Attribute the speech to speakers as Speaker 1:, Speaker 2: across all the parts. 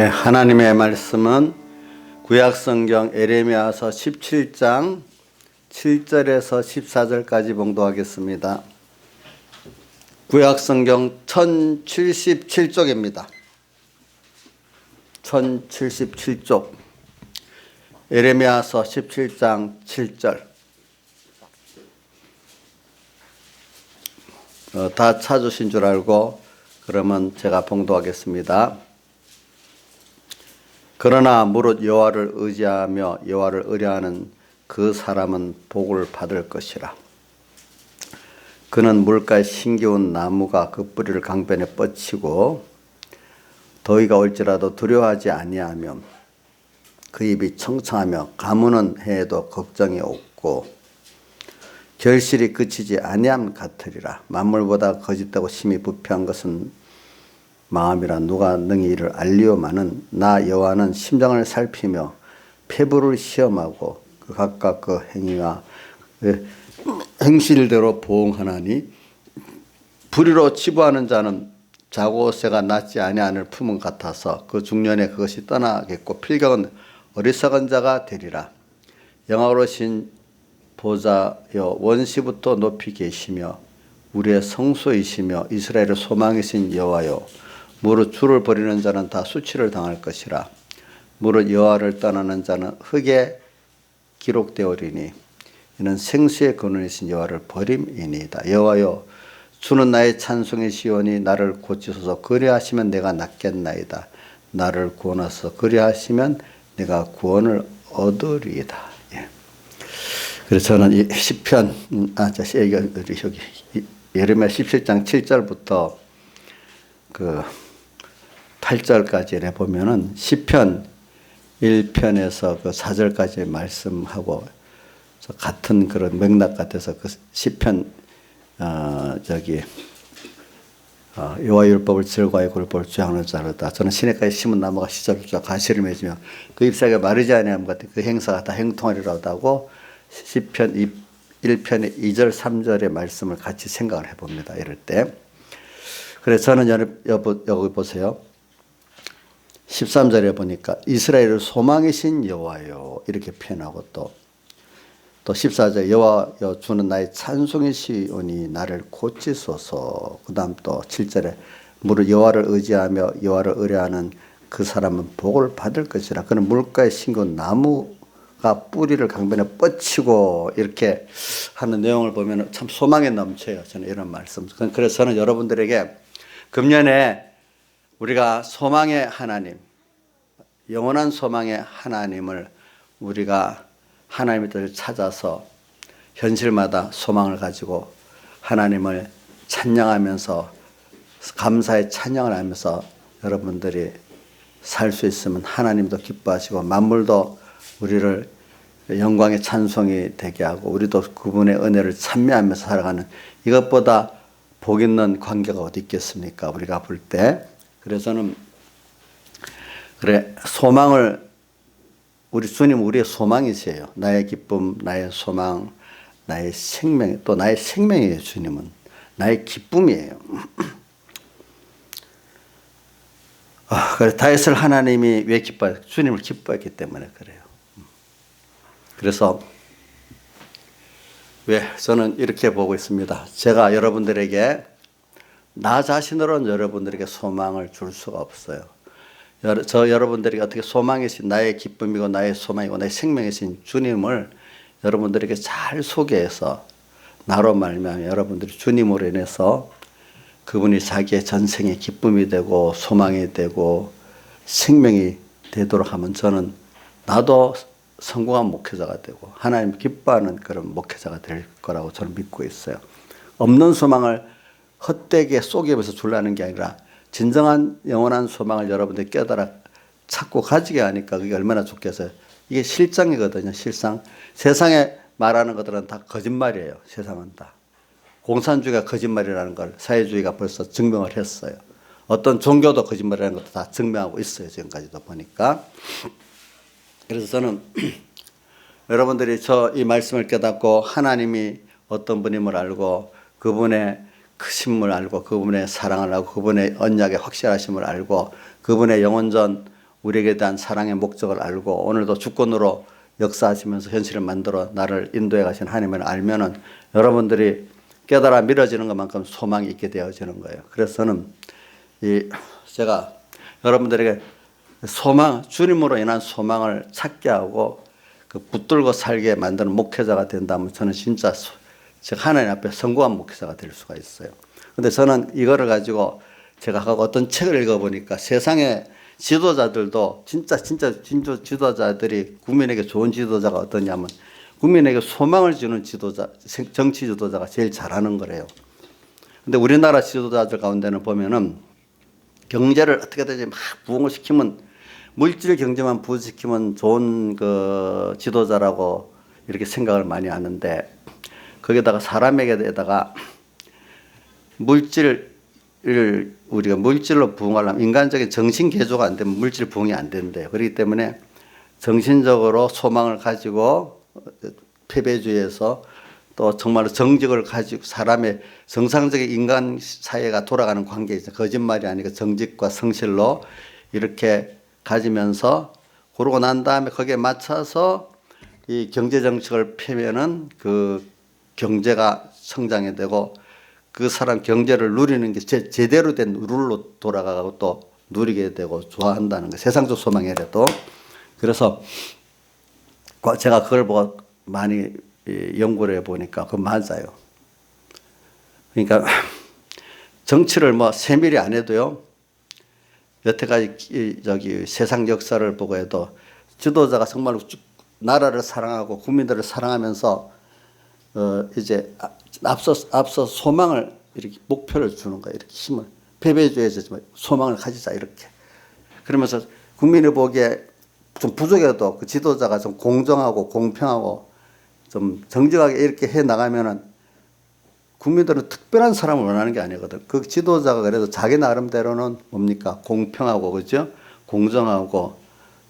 Speaker 1: 하나님의 말씀은 구약성경 에레미야서 17장 7절에서 14절까지 봉독하겠습니다. 구약성경 1077쪽입니다. 1077쪽 에레미야서 17장 7절. 다 찾으신 줄 알고 그러면 제가 봉독하겠습니다. 그러나 무릇 여호와를 의지하며 여호와를 의뢰하는 그 사람은 복을 받을 것이라. 그는 물가에 심겨운 나무가 그 뿌리를 강변에 뻗치고 더위가 올지라도 두려워하지 아니하며 그 입이 청청하며 가무는 해에도 걱정이 없고 결실이 그치지 아니함 같으리라. 만물보다 거짓되고 심히 부패한 것은 마음이라 누가 능히 이를 알리오마는 나 여호와는 심장을 살피며 폐부를 시험하고 그 각각 그 행위와 행실대로 보응하나니 불의로 치부하는 자는 자고새가 낫지 아니하는 품은 같아서 그 중년에 그것이 떠나겠고 필경은 어리석은 자가 되리라. 영화로우신 보좌여 원시부터 높이 계시며 우리의 성소이시며 이스라엘의 소망이신 여호와여 무릇 주를 버리는 자는 다 수치를 당할 것이라. 무릇 여호와를 떠나는 자는 흙에 기록되오리니 이는 생수의 근원이신 여호와를 버림이니이다. 여호와여 주는 나의 찬송의 시온이 나를 고치소서. 그리하시면 내가 낫겠나이다. 나를 구원하소서. 그리하시면 내가 구원을 얻으리이다. 그래서 저는 이 시편 여기 예레미야 17장 7절부터 그 8절까지 보면은 시편 1편에서 그 4절까지 말씀하고 같은 그런 맥락 같아서 그 시편 여호와의 율법을 즐거워하여 그 율법을 주양하는 자로다. 저는 시냇가에 심은 나무가 시절부터 가시를 맺으며 그 잎사귀가 마르지 아니함 같은 그 행사가 다 행통하리라고 하고 시편 1편의 2절 3절의 말씀을 같이 생각을 해봅니다. 이럴 때. 그래서 저는 여기 보세요. 13절에 보니까 이스라엘의 소망이신 여호와요 이렇게 표현하고 또 14절 여호와여 주는 나의 찬송이시오니 나를 고치소서. 그 다음 또 7절에 무릇 여호와를 의지하며 여호와를 의뢰하는 그 사람은 복을 받을 것이라. 그는 물가에 심겨운 나무가 뿌리를 강변에 뻗치고 이렇게 하는 내용을 보면 참 소망에 넘쳐요. 저는 이런 말씀. 그래서 저는 여러분들에게 금년에 우리가 소망의 하나님, 영원한 소망의 하나님을 우리가 하나님의 뜻을 찾아서 현실마다 소망을 가지고 하나님을 찬양하면서 감사의 찬양을 하면서 여러분들이 살 수 있으면 하나님도 기뻐하시고 만물도 우리를 영광의 찬송이 되게 하고 우리도 그분의 은혜를 찬미하면서 살아가는 이것보다 복 있는 관계가 어디 있겠습니까? 우리가 볼 때. 그래서는 소망을 우리 주님 우리의 소망이세요. 나의 기쁨, 나의 소망, 나의 생명, 또 나의 생명이에요. 주님은 나의 기쁨이에요. 그래 다윗을 하나님이 왜 기뻐해요? 주님을 기뻐했기 때문에 그래요. 그래서 왜 저는 이렇게 보고 있습니다. 제가 여러분들에게 나 자신으로는 여러분들에게 소망을 줄 수가 없어요. 저 여러분들에게 어떻게 소망이신 나의 기쁨이고 나의 소망이고 나의 생명이신 주님을 여러분들에게 잘 소개해서 나로 말미암아 여러분들이 주님으로 인해서 그분이 자기의 전생의 기쁨이 되고 소망이 되고 생명이 되도록 하면 저는 나도 성공한 목회자가 되고 하나님 기뻐하는 그런 목회자가 될 거라고 저는 믿고 있어요. 없는 소망을 헛되게 속여서 주려는 게 아니라 진정한 영원한 소망을 여러분들이 깨달아 찾고 가지게 하니까 그게 얼마나 좋겠어요. 이게 실상이거든요. 실상. 세상에 말하는 것들은 다 거짓말이에요. 세상은 다. 공산주의가 거짓말이라는 걸 사회주의가 벌써 증명을 했어요. 어떤 종교도 거짓말이라는 것도 다 증명하고 있어요. 지금까지도 보니까. 그래서 저는 여러분들이 이 말씀을 깨닫고 하나님이 어떤 분임을 알고 그분의 크심을 알고 그분의 사랑을 알고 그분의 언약의 확실하심을 알고 그분의 영원전 우리에게 대한 사랑의 목적을 알고 오늘도 주권으로 역사하시면서 현실을 만들어 나를 인도해 가신 하나님을 알면은 여러분들이 깨달아 미뤄지는 것만큼 소망이 있게 되어지는 거예요. 그래서 저는 제가 여러분들에게 주님으로 인한 소망을 찾게 하고 그 붙들고 살게 만드는 목회자가 된다면 저는 진짜 제가 하나님 앞에 성공한 목회자가 될 수가 있어요. 근데 저는 이거를 가지고 제가 어떤 책을 읽어보니까 세상의 지도자들도 진짜 지도자들이 국민에게 좋은 지도자가 어떠냐면 국민에게 소망을 주는 지도자, 정치 지도자가 제일 잘하는 거래요. 근데 우리나라 지도자들 가운데는 보면은 경제를 어떻게든지 막 부흥을 시키면 물질 경제만 부흥시키면 좋은 그 지도자라고 이렇게 생각을 많이 하는데 거기다가 사람에게다가 우리가 물질로 부흥하려면 인간적인 정신 개조가 안 되면 물질 부흥이 안 된대요. 그렇기 때문에 정신적으로 소망을 가지고 패배주의에서 또 정말로 정직을 가지고 사람의 정상적인 인간 사회가 돌아가는 관계에 있어 거짓말이 아니고 정직과 성실로 이렇게 가지면서 그러고 난 다음에 거기에 맞춰서 이 경제 정책을 펴면은 그 경제가 성장이 되고 그 사람 경제를 누리는 게 제대로 된 룰로 돌아가고 또 누리게 되고 좋아한다는 거 세상적 소망이라도. 그래서 제가 그걸 보고 많이 연구를 해보니까 그거 맞아요. 그러니까 정치를 뭐 세밀히 안 해도요. 여태까지 세상 역사를 보고 해도 지도자가 정말로 나라를 사랑하고 국민들을 사랑하면서 이제 앞서 소망을 이렇게 목표를 주는 거예요. 이렇게 힘을 패배주의에서 소망을 가지자 이렇게. 그러면서 국민이 보기에 좀 부족해도 그 지도자가 좀 공정하고 공평하고 좀 정직하게 이렇게 해 나가면은 국민들은 특별한 사람을 원하는 게 아니거든. 그 지도자가 그래도 자기 나름대로는 뭡니까? 공평하고, 그죠? 공정하고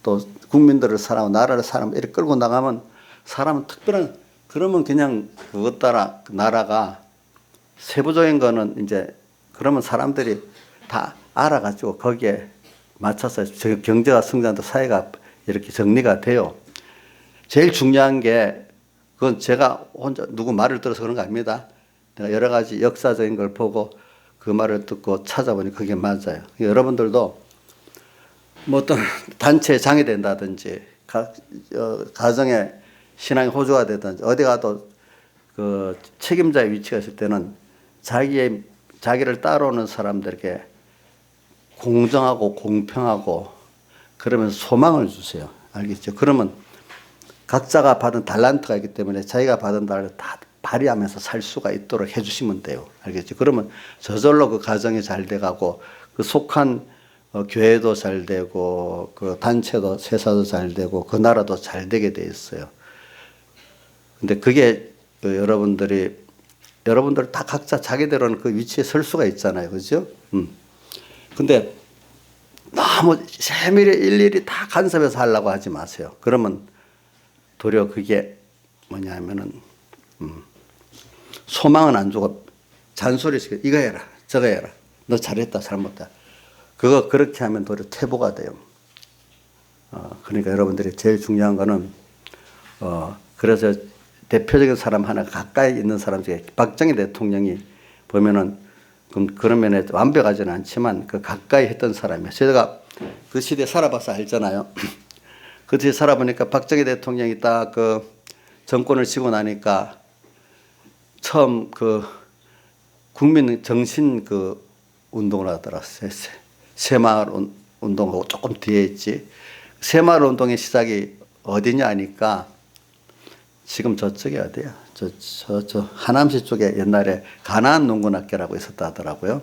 Speaker 1: 또 국민들을 사랑하고 나라를 사랑하고 이렇게 끌고 나가면 사람은 특별한, 그러면 그냥 그것 따라 나라가 세부적인 거는 이제 그러면 사람들이 다 알아가지고 거기에 맞춰서 경제가 성장도 사회가 이렇게 정리가 돼요. 제일 중요한 게 그건 제가 혼자 누구 말을 들어서 그런 거 아닙니다. 내가 여러 가지 역사적인 걸 보고 그 말을 듣고 찾아보니 그게 맞아요. 여러분들도 뭐 어떤 단체에 장이 된다든지 가정에 신앙이 호주가 되든지 어디 가도 그 책임자의 위치가 있을 때는 자기를 따라오는 사람들에게 공정하고 공평하고 그러면서 소망을 주세요. 알겠죠? 그러면 각자가 받은 달란트가 있기 때문에 자기가 받은 달란트 다 발휘하면서 살 수가 있도록 해주시면 돼요. 알겠죠? 그러면 저절로 그 가정이 잘 돼가고 그 속한 교회도 잘 되고 그 단체도 회사도 잘 되고 그 나라도 잘 되게 돼 있어요. 근데 그게 여러분들 다 각자 자기대로는 그 위치에 설 수가 있잖아요. 그죠? 근데 너무 세밀히 일일이 다 간섭해서 하려고 하지 마세요. 그러면 도리어 그게 뭐냐 하면은 소망은 안 주고 잔소리시켜. 이거 해라 저거 해라 너 잘했다 잘못했다 그거 그렇게 하면 도리어 퇴보가 돼요. 그러니까 여러분들이 제일 중요한 거는 그래서 대표적인 사람 하나 가까이 있는 사람 중에 박정희 대통령이 보면은 그런 면에 완벽하지는 않지만 그 가까이 했던 사람이에요. 제가 그 시대에 살아봐서 알잖아요. 그 시대에 살아보니까 박정희 대통령이 딱 그 정권을 쥐고 나니까 처음 그 국민 정신 그 운동을 하더라. 새마을 운동하고 조금 뒤에 있지. 새마을 운동의 시작이 어디냐 하니까 지금 저쪽이 어디야? 저 하남시 쪽에 옛날에 가나안 농군학교라고 있었다 하더라고요.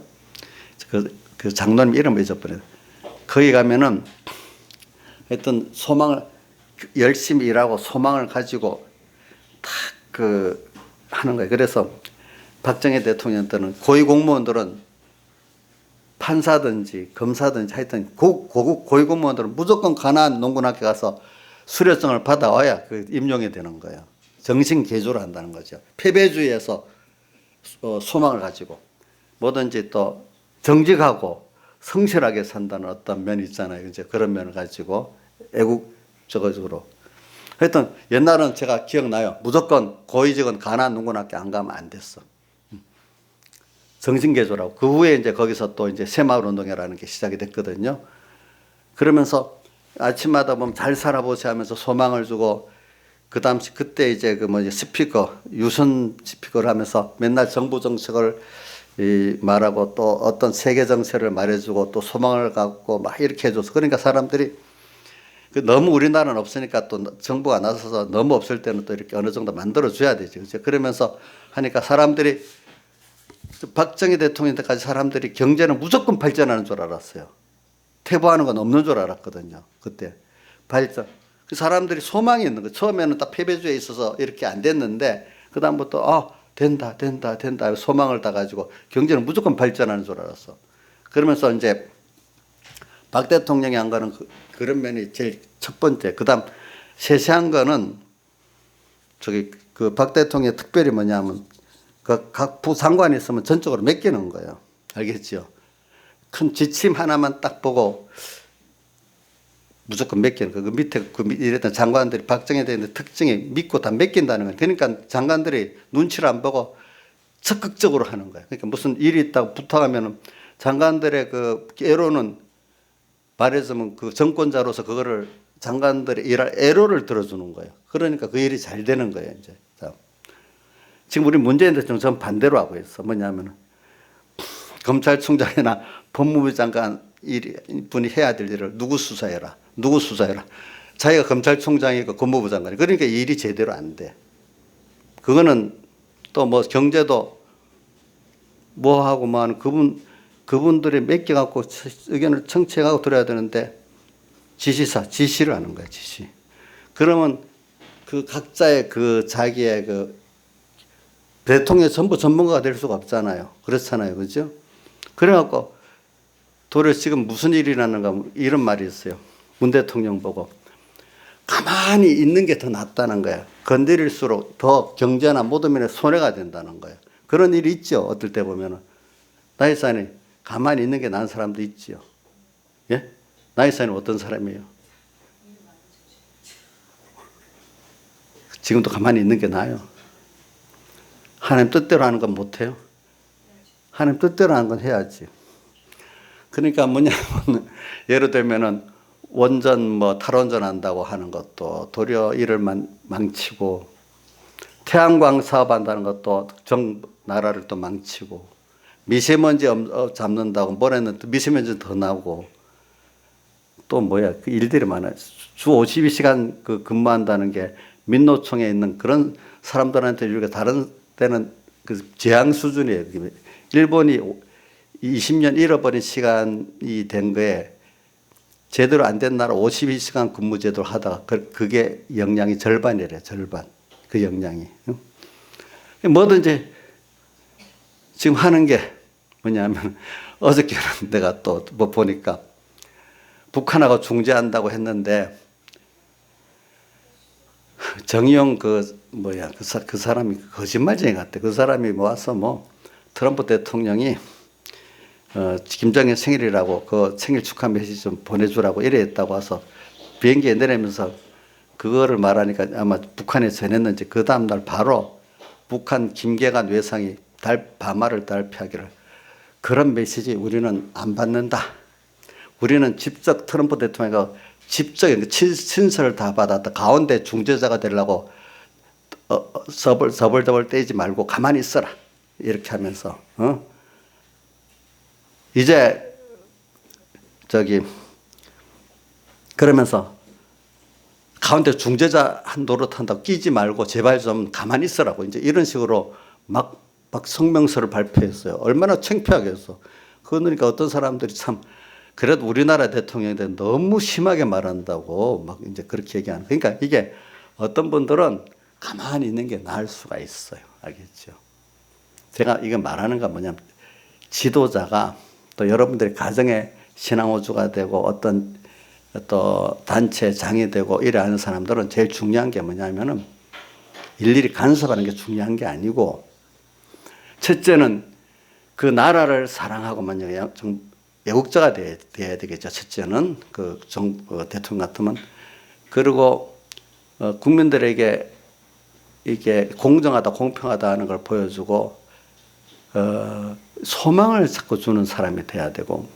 Speaker 1: 그 장로님 이름을 잊어버려요. 거기 가면은 하여튼 소망을 열심히 일하고 소망을 가지고 딱 그 하는 거예요. 그래서 박정희 대통령 때는 고위 공무원들은 판사든지 검사든지 하여튼 고급 고위 공무원들은 무조건 가나안 농군학교 가서 수료증을 받아와야 그 임용이 되는 거예요. 정신 개조를 한다는 거죠. 패배주의에서 소망을 가지고 뭐든지 또 정직하고 성실하게 산다는 어떤 면이 있잖아요. 이제 그런 면을 가지고 애국적으로. 하여튼 옛날은 제가 기억나요. 무조건 고위직은 가난 농군학교 안 가면 안 됐어. 정신개조라고. 그 후에 이제 거기서 또 이제 새마을 운동회라는 게 시작이 됐거든요. 그러면서 아침마다 보면 잘 살아보세요 하면서 소망을 주고, 그 당시 그때 이제 그 뭐지 스피커, 유선 스피커를 하면서 맨날 정부 정책을 말하고 또 어떤 세계 정세를 말해주고 또 소망을 갖고 막 이렇게 해줘서, 그러니까 사람들이 너무 우리나라는 없으니까 또 정부가 나서서 너무 없을 때는 또 이렇게 어느 정도 만들어줘야 되죠. 그죠? 그러면서 하니까 사람들이 박정희 대통령 때까지 사람들이 경제는 무조건 발전하는 줄 알았어요. 퇴보하는 건 없는 줄 알았거든요. 그때 발전. 그 사람들이 소망이 있는 거. 처음에는 딱 패배주의에 있어서 이렇게 안 됐는데 그다음부터 된다 소망을 다 가지고 경제는 무조건 발전하는 줄 알았어. 그러면서 이제 박 대통령이 한 거는 그런 면이 제일 첫 번째. 그다음 세세한 거는 그 박 대통령이 특별히 뭐냐면 각 부상관이 있으면 전적으로 맡기는 거예요. 알겠죠? 큰 지침 하나만 딱 보고 무조건 맡기는 거예요. 그 밑에 이랬던 장관들이 박정희 대통령 특징이 믿고 다 맡긴다는 거예요. 그러니까 장관들이 눈치를 안 보고 적극적으로 하는 거예요. 그러니까 무슨 일이 있다고 부탁하면 장관들의 그 애로는 말해주면 그 정권자로서 그거를 장관들이 일할 애로를 들어주는 거예요. 그러니까 그 일이 잘 되는 거예요. 이제 지금 우리 문재인 대통령 전 반대로 하고 있어. 뭐냐면 검찰총장이나 법무부 장관 분이 해야 될 일을 누구 수사해라. 자기가 검찰총장이고 법무부 장관이. 그러니까 일이 제대로 안 돼. 그거는 또 뭐 경제도 뭐 하고 뭐 하는 그분들이 맡겨갖고 의견을 청취해가고 들어야 되는데 지시를 하는 거야, 지시. 그러면 그 각자의 그 자기의 그 대통령 전부 전문가가 될 수가 없잖아요. 그렇잖아요. 그죠? 그래갖고 도리어 지금 무슨 일이 났는가 이런 말이 있어요. 문 대통령 보고 가만히 있는 게 더 낫다는 거야. 건드릴수록 더 경제나 모든 면에 손해가 된다는 거야. 그런 일이 있죠. 어떨 때 보면은. 나이사님 가만히 있는 게 나은 사람도 있지요. 예? 나이사님 어떤 사람이에요? 지금도 가만히 있는 게 나아요. 하나님 뜻대로 하는 건 못해요. 하나님 뜻대로 하는 건 해야지. 그러니까 뭐냐면 예를 들면은 원전 뭐 탈원전 한다고 하는 것도 도리어 일을 망치고, 태양광 사업한다는 것도 나라를 또 망치고, 미세먼지 잡는다고 뭐랬는 미세먼지 더 나고, 또 뭐야 그 일들이 많아요. 주 52시간 그 근무한다는 게 민노총에 있는 그런 사람들한테 우리가 다른 때는 그 재앙 수준이에요. 일본이 20년 잃어버린 시간이 된 거에 제대로 안 된 나라 52시간 근무 제도를 하다가 그게 영향이 절반이래요. 절반. 그 영향이. 뭐든지 지금 하는 게 뭐냐면 어저께는 내가 또 뭐 보니까 북한하고 중재한다고 했는데 정의용 그 사람이 거짓말쟁이 같대. 그 사람이 와서 뭐 트럼프 대통령이 김정일 생일이라고 그 생일 축하 메시지 좀 보내주라고 이래 했다고 와서 비행기에 내리면서 그거를 말하니까 아마 북한에 전했는지 그 다음날 바로 북한 김계관 외상이 밤하를 발표하기를, 그런 메시지 우리는 안 받는다. 우리는 직접 트럼프 대통령이 직접 친서를 다 받았다. 가운데 중재자가 되려고 서벌서벌 떼지 말고 가만히 있어라. 이렇게 하면서 이제 그러면서 가운데 중재자 한 노릇한다고 끼지 말고 제발 좀 가만히 있으라고 이제 이런 식으로 막 성명서를 발표했어요. 얼마나 창피하겠어. 그러니까 어떤 사람들이 참 그래도 우리나라 대통령한테 너무 심하게 말한다고 막 이제 그렇게 얘기하는. 그러니까 이게 어떤 분들은 가만히 있는 게 나을 수가 있어요. 알겠죠? 제가 이거 말하는 건 뭐냐면 지도자가 또 여러분들이 가정의 신앙호주가 되고 어떤 또 단체 장이 되고 이래 하는 사람들은 제일 중요한 게 뭐냐면은 일일이 간섭하는 게 중요한 게 아니고, 첫째는 그 나라를 사랑하고 만약에 애국자가 돼야 되겠죠. 첫째는 대통령 같으면. 그리고 국민들에게 이게 공정하다, 공평하다 하는 걸 보여주고 소망을 자꾸 주는 사람이 돼야 되고,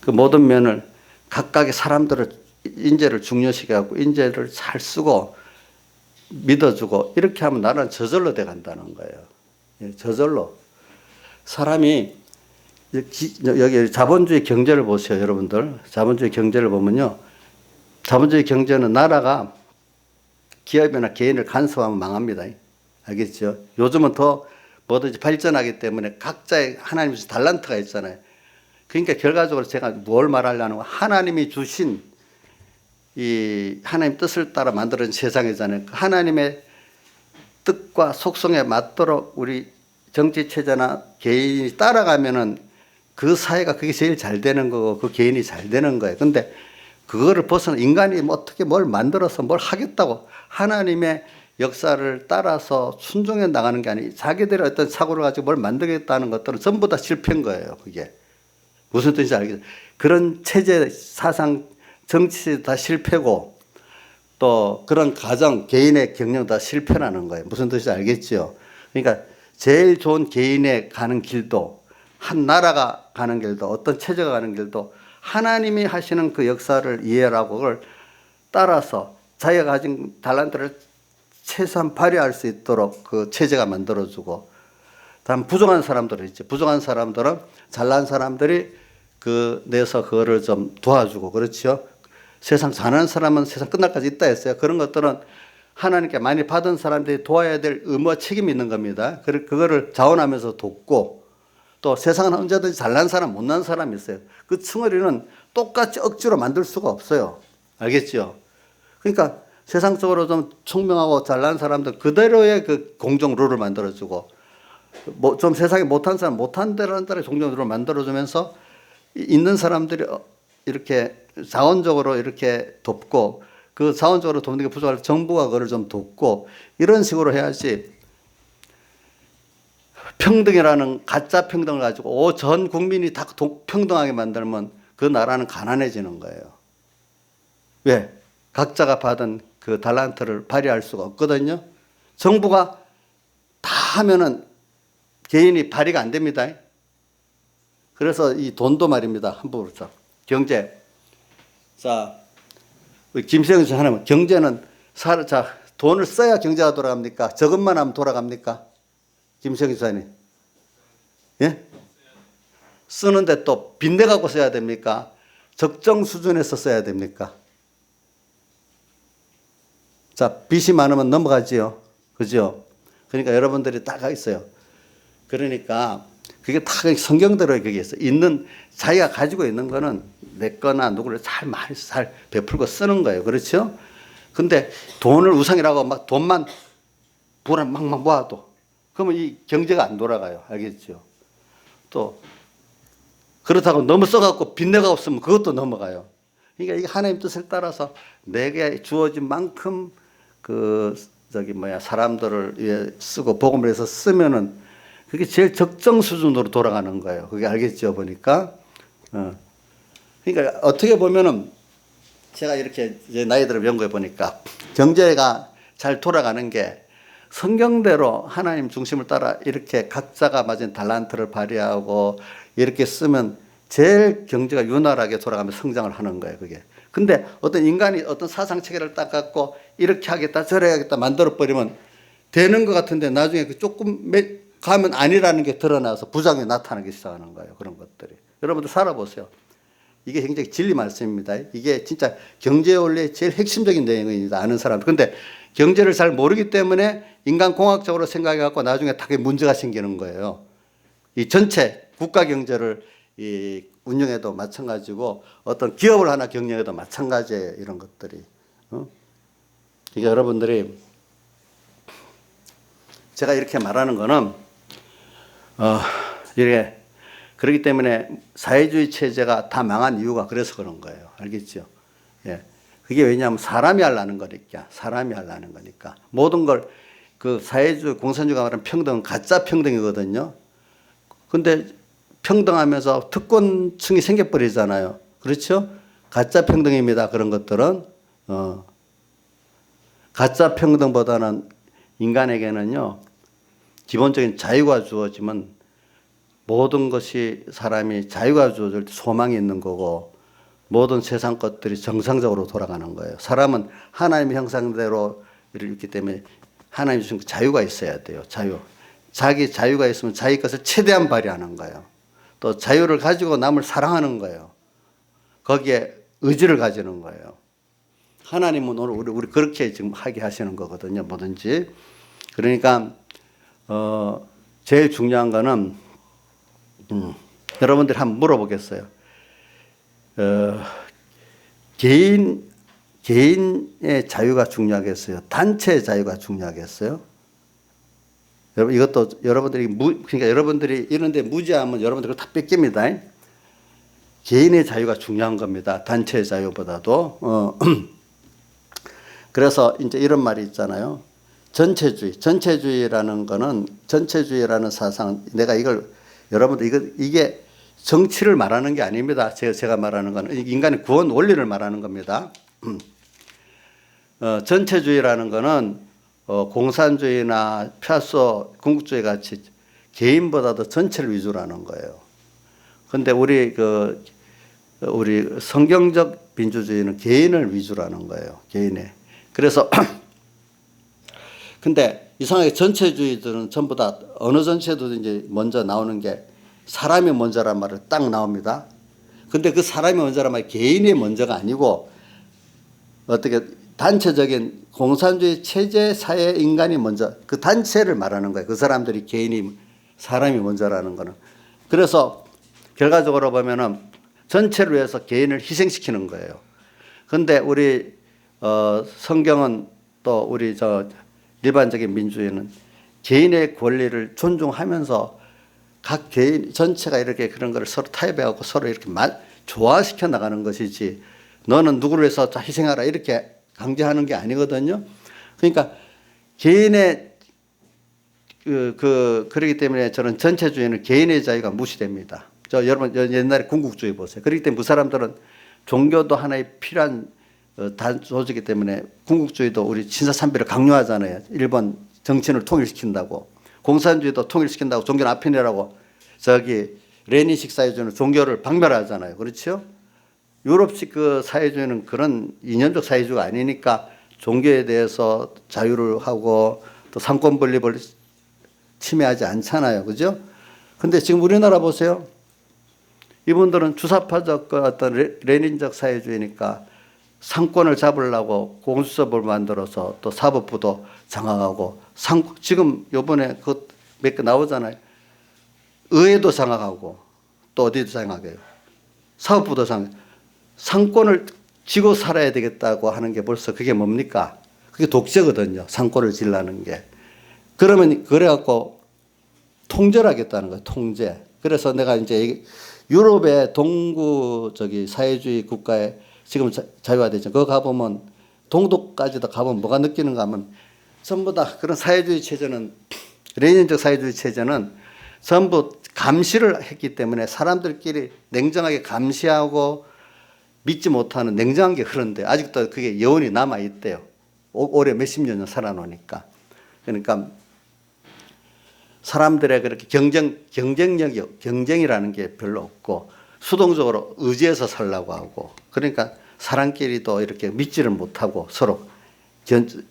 Speaker 1: 그 모든 면을 각각의 사람들을 인재를 중요시하고 인재를 잘 쓰고 믿어주고 이렇게 하면 나라는 저절로 돼 간다는 거예요. 예, 저절로. 사람이 여기 자본주의 경제를 보세요, 여러분들. 자본주의 경제를 보면요, 자본주의 경제는 나라가 기업이나 개인을 간섭하면 망합니다. 알겠죠? 요즘은 더 뭐든지 발전하기 때문에 각자의 하나님 주신 달란트가 있잖아요. 그러니까 결과적으로 제가 뭘 말하려는 거, 하나님이 주신 이 하나님 뜻을 따라 만들어진 세상이잖아요. 하나님의 뜻과 속성에 맞도록 우리 정치 체제나 개인이 따라가면은 그 사회가 그게 제일 잘 되는 거고 그 개인이 잘 되는 거예요. 근데 그거를 벗어나 인간이 어떻게 뭘 만들어서 뭘 하겠다고 하나님의 역사를 따라서 순종해 나가는 게 아니고 자기들의 어떤 사고를 가지고 뭘 만들겠다는 것들은 전부 다 실패인 거예요. 그게 무슨 뜻인지 알겠죠? 그런 체제, 사상, 정치 다 실패고 또 그런 가정, 개인의 경영 다 실패라는 거예요. 무슨 뜻인지 알겠죠? 그러니까 제일 좋은 개인의 가는 길도, 한 나라가 가는 길도, 어떤 체제가 가는 길도 하나님이 하시는 그 역사를 이해하고 그걸 따라서 자기가 가진 달란트를 최소한 발휘할 수 있도록 그 체제가 만들어주고, 다음 부족한 사람들은 있죠. 부족한 사람들은 잘난 사람들이 그 내서 그거를 좀 도와주고, 그렇죠. 세상 잘하는 사람은 세상 끝날까지 있다 했어요. 그런 것들은 하나님께 많이 받은 사람들이 도와야 될 의무와 책임이 있는 겁니다. 그거를 자원하면서 돕고, 또 세상은 언제든지 잘난 사람, 못난 사람이 있어요. 그 층어리는 똑같이 억지로 만들 수가 없어요. 알겠죠? 그러니까 세상적으로 좀 총명하고 잘난 사람들 그대로의 그 공정 룰을 만들어주고, 좀 세상에 못한 사람, 못한 대로는 공정 룰을 만들어주면서 있는 사람들이 이렇게 자원적으로 이렇게 돕고, 그 자원적으로 돕는 게 부족할 때 정부가 그걸 좀 돕고, 이런 식으로 해야지 평등이라는 가짜 평등을 가지고 전 국민이 다 평등하게 만들면 그 나라는 가난해지는 거예요. 왜? 각자가 받은 그 달란트를 발휘할 수가 없거든요. 정부가 다 하면은 개인이 발휘가 안 됩니다. 그래서 이 돈도 말입니다. 함부로 경제. 자, 김세영 씨 하나만, 경제는 돈을 써야 경제가 돌아갑니까? 저것만 하면 돌아갑니까? 김세영 지사님. 예? 쓰는데 또 빚내 갖고 써야 됩니까? 적정 수준에서 써야 됩니까? 자, 빚이 많으면 넘어가지요. 그죠? 그러니까 여러분들이 딱 있어요. 그러니까 그게 다 성경대로 그게 있어요. 자기가 가지고 있는 거는 내 거나 누구를 많이 잘 베풀고 쓰는 거예요. 그렇죠? 근데 돈을 우상이라고 막 돈만 부를 막 모아도 그러면 이 경제가 안 돌아가요. 알겠죠? 또 그렇다고 너무 써갖고 빚내가 없으면 그것도 넘어가요. 그러니까 이게 하나님 뜻을 따라서 내게 주어진 만큼 사람들을 위해 쓰고 복음을 해서 쓰면은 그게 제일 적정 수준으로 돌아가는 거예요. 그게 알겠죠? 보니까. 그러니까 어떻게 보면은 제가 이렇게 이제 나이 들어 연구해 보니까 경제가 잘 돌아가는 게 성경대로 하나님 중심을 따라 이렇게 각자가 맞은 달란트를 발휘하고 이렇게 쓰면 제일 경제가 윤활하게 돌아가면서 성장을 하는 거예요, 그게. 근데 어떤 인간이 어떤 사상 체계를 딱 갖고 이렇게 하겠다, 저래 하겠다 만들어 버리면 되는 것 같은데 나중에 조금 가면 아니라는 게 드러나서 부작용이 나타나기 시작하는 거예요, 그런 것들이. 여러분들 살아보세요. 이게 굉장히 진리 말씀입니다. 이게 진짜 경제 원리의 제일 핵심적인 내용입니다. 아는 사람들. 근데 경제를 잘 모르기 때문에 인간공학적으로 생각해갖고 나중에 다 문제가 생기는 거예요. 이 전체 국가 경제를 운영해도 마찬가지고 어떤 기업을 하나 경영해도 마찬가지예요. 이런 것들이. 그러니까 여러분들이 제가 이렇게 말하는 거는 이게 그렇기 때문에 사회주의 체제가 다 망한 이유가 그래서 그런 거예요. 알겠죠? 예. 그게 왜냐하면 사람이 하려는 거니까. 사람이 하려는 거니까. 모든 걸 그 사회주의 공산주의가 말하는 평등은 가짜 평등이거든요. 근데 평등하면서 특권층이 생겨버리잖아요. 그렇죠? 가짜 평등입니다. 그런 것들은. 가짜 평등보다는 인간에게는요, 기본적인 자유가 주어지면 모든 것이 사람이 자유가 주어질 때 소망이 있는 거고 모든 세상 것들이 정상적으로 돌아가는 거예요. 사람은 하나님의 형상대로 있기 때문에 하나님이 주신 자유가 있어야 돼요. 자유. 자기 자유가 있으면 자기 것을 최대한 발휘하는 거예요. 또 자유를 가지고 남을 사랑하는 거예요. 거기에 의지를 가지는 거예요. 하나님은 오늘 우리 그렇게 지금 하게 하시는 거거든요. 뭐든지. 그러니까 제일 중요한 거는 여러분들이 한번 물어보겠어요. 개인의 자유가 중요하겠어요? 단체의 자유가 중요하겠어요? 여러분, 이것도 여러분들이 그러니까 여러분들이 이런데 무지하면 여러분들 다 뺏깁니다. 개인의 자유가 중요한 겁니다. 단체의 자유보다도. 그래서 이제 이런 말이 있잖아요. 전체주의라는 거는 전체주의라는 사상. 내가 이걸 여러분들 이게 정치를 말하는 게 아닙니다. 제가 말하는 건 인간의 구원 원리를 말하는 겁니다. 전체주의라는 거는 공산주의나 피아소 궁극주의 같이 개인보다도 전체를 위주로 하는 거예요. 근데 우리 성경적 민주주의는 개인을 위주로 하는 거예요. 개인의. 그래서 근데 이상하게 전체주의들은 전부 다 어느 전체도 이제 먼저 나오는 게 사람이 먼저란 말을 딱 나옵니다. 근데 그 사람이 먼저란 말이 개인이 먼저가 아니고 어떻게 단체적인 공산주의 체제 사회 인간이 먼저 그 단체를 말하는 거예요. 그 사람들이 사람이 먼저라는 거는. 그래서 결과적으로 보면은 전체를 위해서 개인을 희생시키는 거예요. 근데 우리 성경은 또 우리 일반적인 민주주의는 개인의 권리를 존중하면서 각 개인 전체가 이렇게 그런 거를 서로 타협해갖고 서로 이렇게 조화시켜 나가는 것이지 너는 누구를 위해서 다 희생하라 이렇게 강제하는 게 아니거든요. 그러니까 개인의 그렇기 때문에 저는 전체주의는 개인의 자유가 무시됩니다. 여러분 옛날에 군국주의 보세요. 그렇기 때문에 그 사람들은 종교도 하나의 필요한 조직이기 때문에 군국주의도 우리 신사참배를 강요하잖아요. 일본 정치인을 통일시킨다고. 공산주의도 통일시킨다고 종교는 앞에 내라고 레닌식 사회주의는 종교를 박멸하잖아요. 그렇죠? 유럽식 그 사회주의는 그런 이념적 사회주의가 아니니까 종교에 대해서 자유를 하고 또 상권 분립을 침해하지 않잖아요. 그죠? 근데 지금 우리나라 보세요. 이분들은 주사파적 어떤 레닌적 사회주의니까 상권을 잡으려고 공수처를 만들어서 또 사법부도 장악하고 지금 요번에 몇 개 나오잖아요. 의회도 장악하고 또 어디도 장악해요. 사법부도 장악해요. 상권을 쥐고 살아야 되겠다고 하는 게 벌써 그게 뭡니까? 그게 독재거든요. 상권을 지려는 게. 그러면 그래갖고 통제를 하겠다는 거예요. 통제. 그래서 내가 이제 유럽의 동구 사회주의 국가에 지금 자유화되죠. 그거 가보면 동독까지도 가보면 뭐가 느끼는가 하면 전부 다 그런 사회주의 체제는 레닌적 사회주의 체제는 전부 감시를 했기 때문에 사람들끼리 냉정하게 감시하고 믿지 못하는 냉정한 게 흐른데 아직도 그게 여운이 남아 있대요. 올해 몇십 년 살아놓으니까. 그러니까 사람들의 그렇게 경쟁이라는 게 별로 없고 수동적으로 의지해서 살라고 하고 그러니까 사람끼리도 이렇게 믿지를 못하고 서로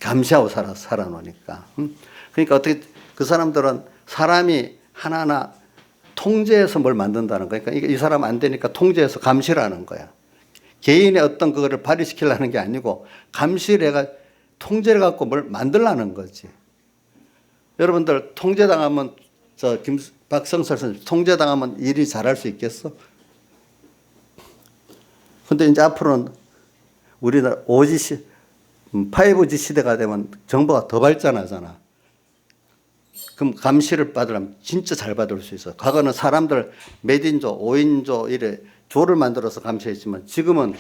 Speaker 1: 감시하고 살아놓으니까. 그러니까 어떻게 그 사람들은 사람이 하나하나 통제해서 뭘 만든다는 거예요. 그러니까 이 사람 안 되니까 통제해서 감시를 하는 거야. 개인의 어떤 그거를 발휘시키려는 게 아니고 감시를 해가 통제를 갖고 뭘 만들라는 거지. 여러분들 통제당하면 박성철 선생님 통제당하면 일이 잘할 수 있겠어? 근데 이제 앞으로는 우리나라 5G 시대가 되면 정보가 더 발전하잖아. 그럼 감시를 받으려면 진짜 잘 받을 수 있어. 과거는 사람들 몇 인조, 5인조 이래 조를 만들어서 감시했지만 지금은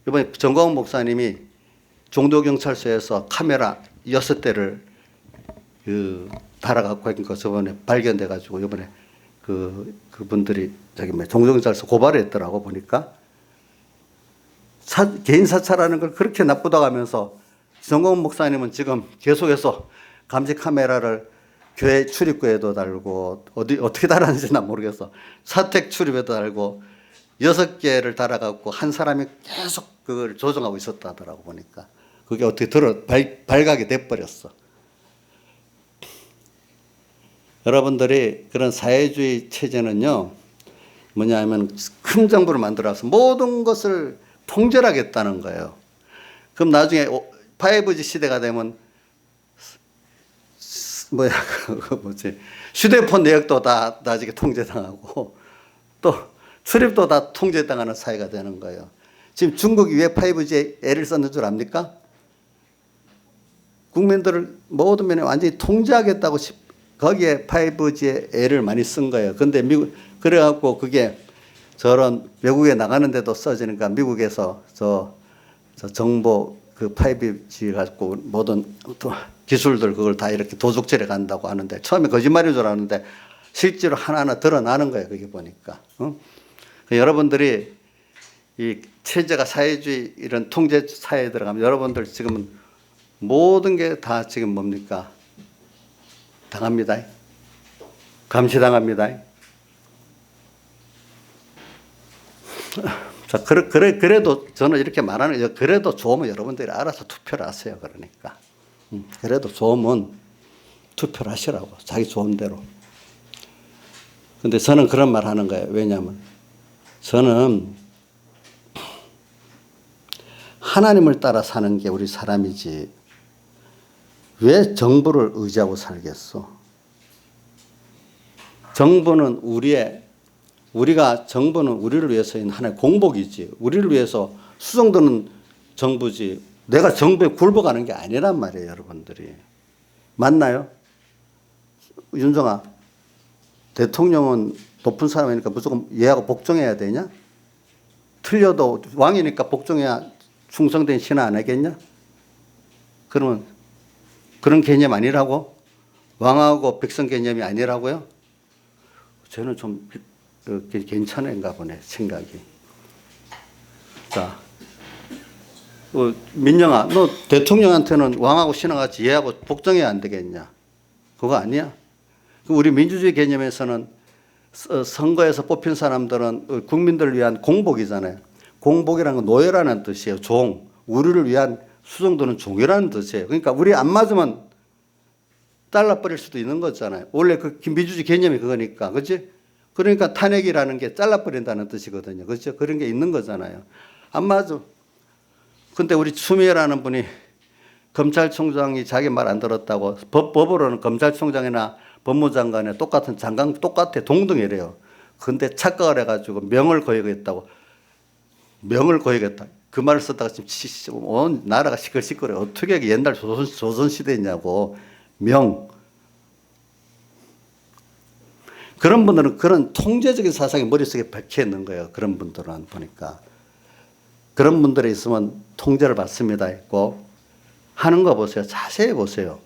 Speaker 1: 이번에 정광훈 목사님이 종도경찰서에서 카메라 6대를 달아갖고 하니까 저번에 발견돼가지고 이번에 그분들이 종전경찰서 고발을 했더라고 보니까 개인 사찰하는 걸 그렇게 나쁘다고 하면서 정광훈 목사님은 지금 계속해서 감시 카메라를 교회 출입구에도 달고 어떻게 달았는지 난 모르겠어. 사택 출입에도 달고 6개를 달아갖고 한 사람이 계속 그걸 조정하고 있었다 하더라고 보니까 그게 어떻게 발각이 돼버렸어. 여러분들이 그런 사회주의 체제는요 뭐냐 하면 큰 정부를 만들어서 모든 것을 통제하겠다는 거예요. 그럼 나중에 5G 시대가 되면 휴대폰 내역도 다 나중에 통제당하고 또 출입도 다 통제당하는 사회가 되는 거예요. 지금 중국이 왜 5G에 애를 썼는 줄 압니까? 국민들을 모든 면에 완전히 통제하겠다고 거기에 5G에 애를 많이 쓴 거예요. 근데 그래갖고 그게 저런 외국에 나가는데도 써지니까 미국에서 저 정보 5G 갖고 모든 기술들 그걸 다 이렇게 도둑질해 간다고 하는데 처음에 거짓말인 줄 알았는데 실제로 하나하나 드러나는 거예요. 그게 보니까. 여러분들이 이 체제가 사회주의 이런 통제 사회에 들어가면 여러분들 지금은 모든 게 다 지금 뭡니까? 당합니다. 감시당합니다. 자, 그래도 저는 이렇게 말하는 거예요. 그래도 좋으면 여러분들이 알아서 투표를 하세요. 그러니까. 그래도 좋으면 투표를 하시라고. 자기 좋은 대로. 근데 저는 그런 말 하는 거예요. 왜냐하면 저는 하나님을 따라 사는 게 우리 사람이지 왜 정부를 의지하고 살겠어? 정부는 정부는 우리를 위해서 있는 하나의 공복이지. 우리를 위해서 수정되는 정부지. 내가 정부에 굴복하는 게 아니란 말이에요, 여러분들이. 맞나요? 윤정아, 대통령은 높은 사람이니까 무조건 얘하고 복종해야 되냐? 틀려도 왕이니까 복종해야 충성된 신하 안 하겠냐? 그러면 그런 개념 아니라고? 왕하고 백성 개념이 아니라고요? 저는 좀 괜찮은가 보네, 생각이. 자, 민영아, 너 대통령한테는 왕하고 신하같이 얘하고 복종해야 안 되겠냐? 그거 아니야? 우리 민주주의 개념에서는 선거에서 뽑힌 사람들은 국민들을 위한 공복이잖아요. 공복이라는 건 노예라는 뜻이에요. 종. 우리를 위한 수정도는 종이라는 뜻이에요. 그러니까 우리 안 맞으면 잘라버릴 수도 있는 거잖아요. 원래 그 민주주의 개념이 그거니까. 그렇지? 그러니까 탄핵이라는 게 잘라버린다는 뜻이거든요. 그렇죠? 그런 게 있는 거잖아요. 안 맞아. 근데 우리 추미애라는 분이 검찰총장이 자기 말 안 들었다고 법으로는 검찰총장이나 법무장관에 똑같은 장관 똑같아. 동등이래요. 근데 착각을 해가지고 명을 거역했다고. 명을 거역했다. 그 말을 썼다가 지금 온 나라가 시끌시끌해. 어떻게 옛날 조선시대냐고. 명. 그런 분들은 그런 통제적인 사상이 머릿속에 박혀 있는 거예요. 그런 분들은 보니까. 그런 분들이 있으면 통제를 받습니다 했고 하는 거 보세요. 자세히 보세요.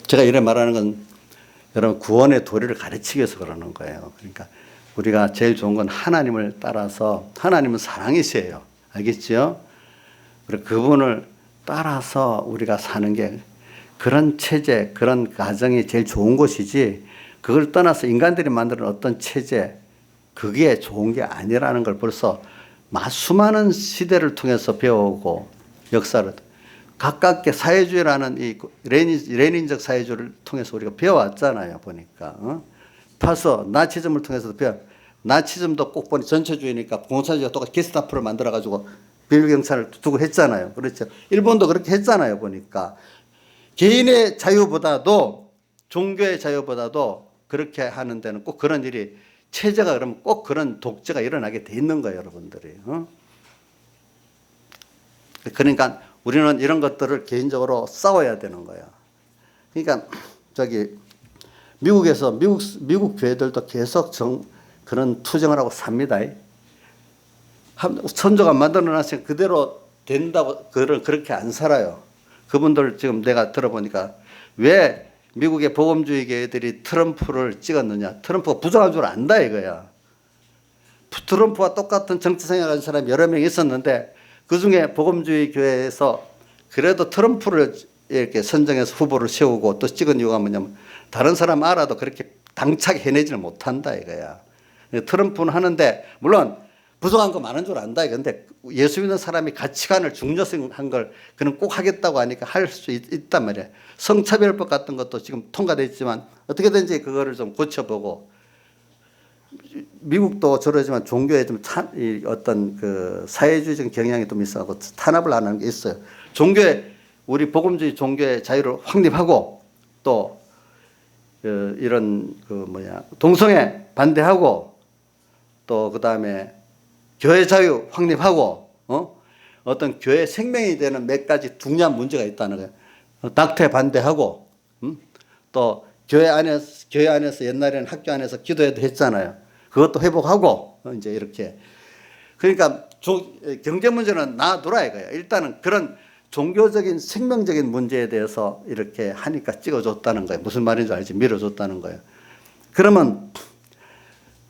Speaker 1: 제가 이래 말하는 건 여러분 구원의 도리를 가르치기 위해서 그러는 거예요. 그러니까 우리가 제일 좋은 건 하나님을 따라서 하나님은 사랑이세요. 알겠죠? 그리고 그분을 따라서 우리가 사는 게 그런 체제, 그런 가정이 제일 좋은 것이지 그걸 떠나서 인간들이 만드는 어떤 체제 그게 좋은 게 아니라는 걸 벌써 수많은 시대를 통해서 배우고 역사를 가깝게 사회주의라는 이 레닌적 사회주의를 통해서 우리가 배워왔잖아요. 보니까. 파서 나치즘을 통해서도 나치즘도 꼭 보니 전체주의니까 공산주의가 똑같이 게스타프를 만들어가지고 비밀경찰을 두고 했잖아요. 그렇죠. 일본도 그렇게 했잖아요. 보니까. 개인의 자유보다도 종교의 자유보다도 그렇게 하는 데는 꼭 그런 일이 체제가 그러면 꼭 그런 독재가 일어나게 돼 있는 거예요. 여러분들이. 그러니까 우리는 이런 것들을 개인적으로 싸워야 되는 거예요. 그러니까 미국에서 미국 교회들도 계속 그런 투쟁을 하고 삽니다. 선조가 만들어놨으니 그대로 된다고 그렇게 안 살아요. 그분들 지금 내가 들어보니까 왜 미국의 복음주의 교회들이 트럼프를 찍었느냐? 트럼프가 부정한 줄 안다 이거야. 트럼프와 똑같은 정치 생각하는 사람이 여러 명 있었는데 그중에 복음주의 교회에서 그래도 트럼프를 이렇게 선정해서 후보를 세우고 또 찍은 이유가 뭐냐면 다른 사람 알아도 그렇게 당차게 해내지를 못한다 이거야. 트럼프는 하는데 물론 부정한 거 많은 줄 안다. 그런데 예수 믿는 사람이 가치관을 중요시한 걸 그는 꼭 하겠다고 하니까 할 수 있단 말이야. 성차별법 같은 것도 지금 통과됐지만 어떻게든지 그거를 좀 고쳐보고 미국도 저러지만 종교에 좀 어떤 그 사회주의적인 경향이 좀 있어서 탄압을 안 하는 게 있어요. 종교에 우리 복음주의 종교의 자유를 확립하고 또 이런 동성애 반대하고 또 그다음에 교회 자유 확립하고 어떤 교회 생명이 되는 몇 가지 중요한 문제가 있다는 거예요. 낙태 반대하고 또 교회 안에서 옛날에는 학교 안에서 기도회도 했잖아요. 그것도 회복하고 이제 이렇게 그러니까 경제 문제는 놔두라 이거예요. 일단은 그런 종교적인 생명적인 문제에 대해서 이렇게 하니까 찍어줬다는 거예요. 무슨 말인지 알지? 밀어줬다는 거예요. 그러면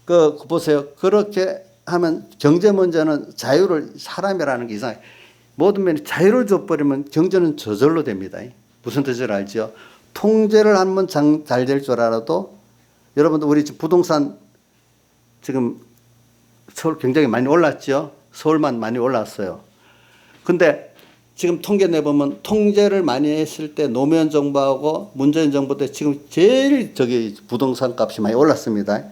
Speaker 1: 그 보세요. 그렇게 하면 경제 문제는 자유를 사람이라는 게 이상해. 모든 면에 자유를 줘버리면 경제는 저절로 됩니다. 무슨 뜻을 알죠? 통제를 하면 잘 될 줄 알아도 여러분들 우리 부동산 지금 서울 굉장히 많이 올랐죠. 서울만 많이 올랐어요. 근데 지금 통계 내보면 통제를 많이 했을 때 노무현 정부하고 문재인 정부 때 지금 제일 부동산 값이 많이 올랐습니다.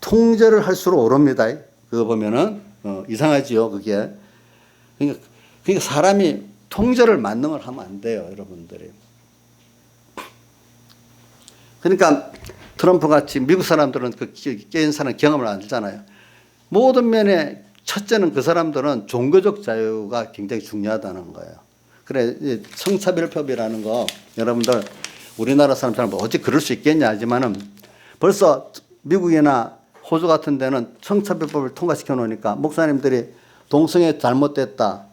Speaker 1: 통제를 할수록 오릅니다. 그거 보면은 이상하지요, 그게. 그러니까 사람이 통제를 맞는 걸 하면 안 돼요, 여러분들이. 그러니까 트럼프 같이 미국 사람들은 그 깨인 사람 경험을 안 하잖아요. 모든 면에 첫째는 그 사람들은 종교적 자유가 굉장히 중요하다는 거예요. 그래 성차별법이라는 거 여러분들 우리나라 사람들은 뭐 어찌 그럴 수 있겠냐 하지만은 벌써 미국이나 호주 같은 데는 성차별법을 통과시켜 놓으니까 목사님들이 동성애 잘못됐다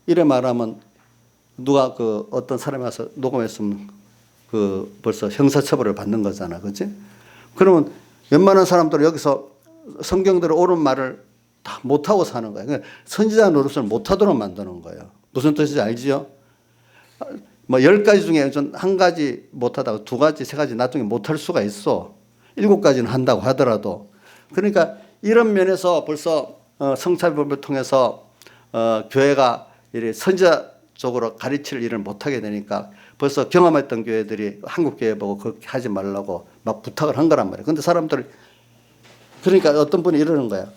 Speaker 1: 이래 말하면 누가 어떤 사람이 와서 녹음했으면 벌써 형사처벌을 받는 거잖아. 그렇지? 그러면 웬만한 사람들은 여기서 성경대로 옳은 말을 다 못하고 사는 거예요. 그러니까 선지자 노릇을 못하도록 만드는 거예요. 무슨 뜻인지 알지요? 10가지 중에 한 가지 못하다가 2가지, 3가지 나중에 못할 수가 있어. 7가지는 한다고 하더라도. 그러니까 이런 면에서 벌써 성차별법을 통해서 교회가 선지자 쪽으로 가르칠 일을 못하게 되니까 벌써 경험했던 교회들이 한국 교회 보고 그렇게 하지 말라고 막 부탁을 한 거란 말이에요. 근데 사람들이 그러니까 어떤 분이 이러는 거야.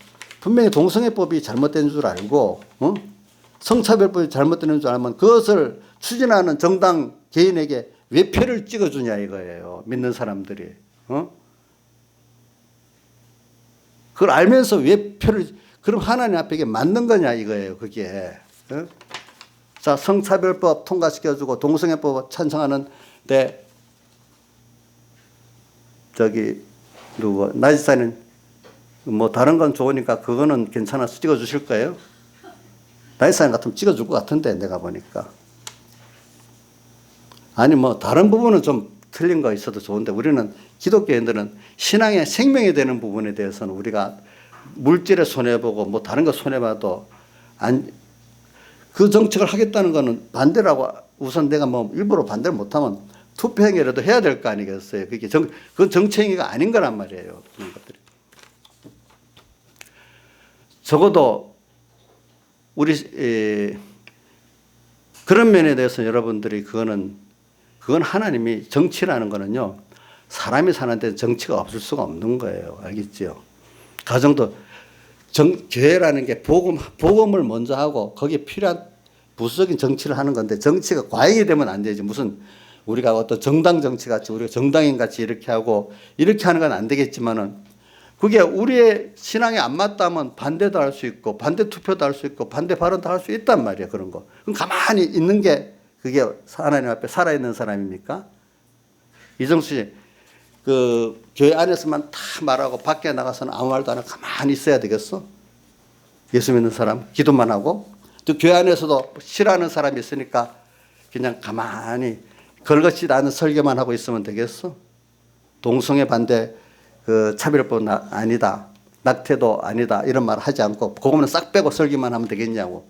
Speaker 1: 분명히 동성애법이 잘못된 줄 알고 성차별법이 잘못된 줄 알면 그것을 추진하는 정당 개인에게 왜 표를 찍어주냐 이거예요. 믿는 사람들이. 그걸 알면서 왜 표를 그럼 하나님 앞에 이게 맞는 거냐 이거예요. 그게. 자, 성차별법 통과시켜주고 동성애법 찬성하는데 나지사는 뭐 다른 건 좋으니까 그거는 괜찮아서 찍어주실 거예요? 나지사는 같으면 찍어줄 것 같은데 내가 보니까. 아니 뭐 다른 부분은 좀 틀린 거 있어도 좋은데 우리는 기독교인들은 신앙의 생명이 되는 부분에 대해서는 우리가 물질에 손해보고 뭐 다른 거 손해봐도 그 정책을 하겠다는 거는 반대라고 우선 내가 뭐 일부러 반대를 못하면 투표행위라도 해야 될 거 아니겠어요. 그건 정치행위가 아닌 거란 말이에요. 그런 것들이. 적어도 우리 그런 면에 대해서 여러분들이 그건 하나님이 정치라는 거는요. 사람이 사는 데는 정치가 없을 수가 없는 거예요. 알겠죠? 가정도 교회라는 게 복음을 먼저 하고 거기에 필요한 부수적인 정치를 하는 건데 정치가 과잉이 되면 안 되지. 무슨 우리가 어떤 정당 정치 같이 우리가 정당인 같이 이렇게 하고 이렇게 하는 건 안 되겠지만은 그게 우리의 신앙에 안 맞다면 반대도 할 수 있고 반대 투표도 할 수 있고 반대 발언도 할 수 있단 말이야. 그런 거. 그럼 가만히 있는 게 그게 하나님 앞에 살아있는 사람입니까? 이정수 씨, 교회 안에서만 다 말하고 밖에 나가서는 아무 말도 안 하고 가만히 있어야 되겠어? 예수 믿는 사람, 기도만 하고 또 교회 안에서도 싫어하는 사람이 있으니까 그냥 가만히 걸거치지 않은 설교만 하고 있으면 되겠어? 동성애 반대 그 차별법은 아니다. 낙태도 아니다. 이런 말 하지 않고 그거는 싹 빼고 설교만 하면 되겠냐고.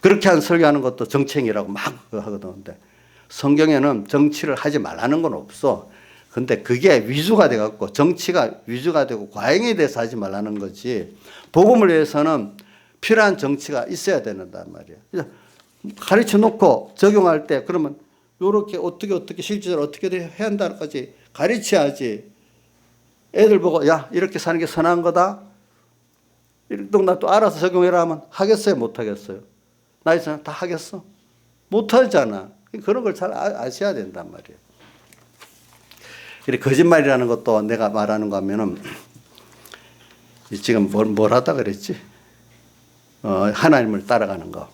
Speaker 1: 그렇게 한 설교하는 것도 정책이라고 막 하거든. 성경에는 정치를 하지 말라는 건 없어. 근데 그게 위주가 돼갖고 정치가 위주가 되고 과잉에 대해서 하지 말라는 거지. 복음을 위해서는 필요한 정치가 있어야 된단 말이야. 가르쳐 놓고 적용할 때 그러면 요렇게 어떻게 실제로 어떻게 해야 한다까지 가르쳐야지. 애들 보고 야 이렇게 사는 게 선한 거다. 나 또 알아서 적용해라 하면 하겠어요? 못 하겠어요? 나 있잖아 다 하겠어? 못 하잖아. 그런 걸 잘 아셔야 된단 말이에요. 그래 거짓말이라는 것도 내가 말하는 거 하면은 지금 뭘 하다 그랬지? 하나님을 따라가는 거.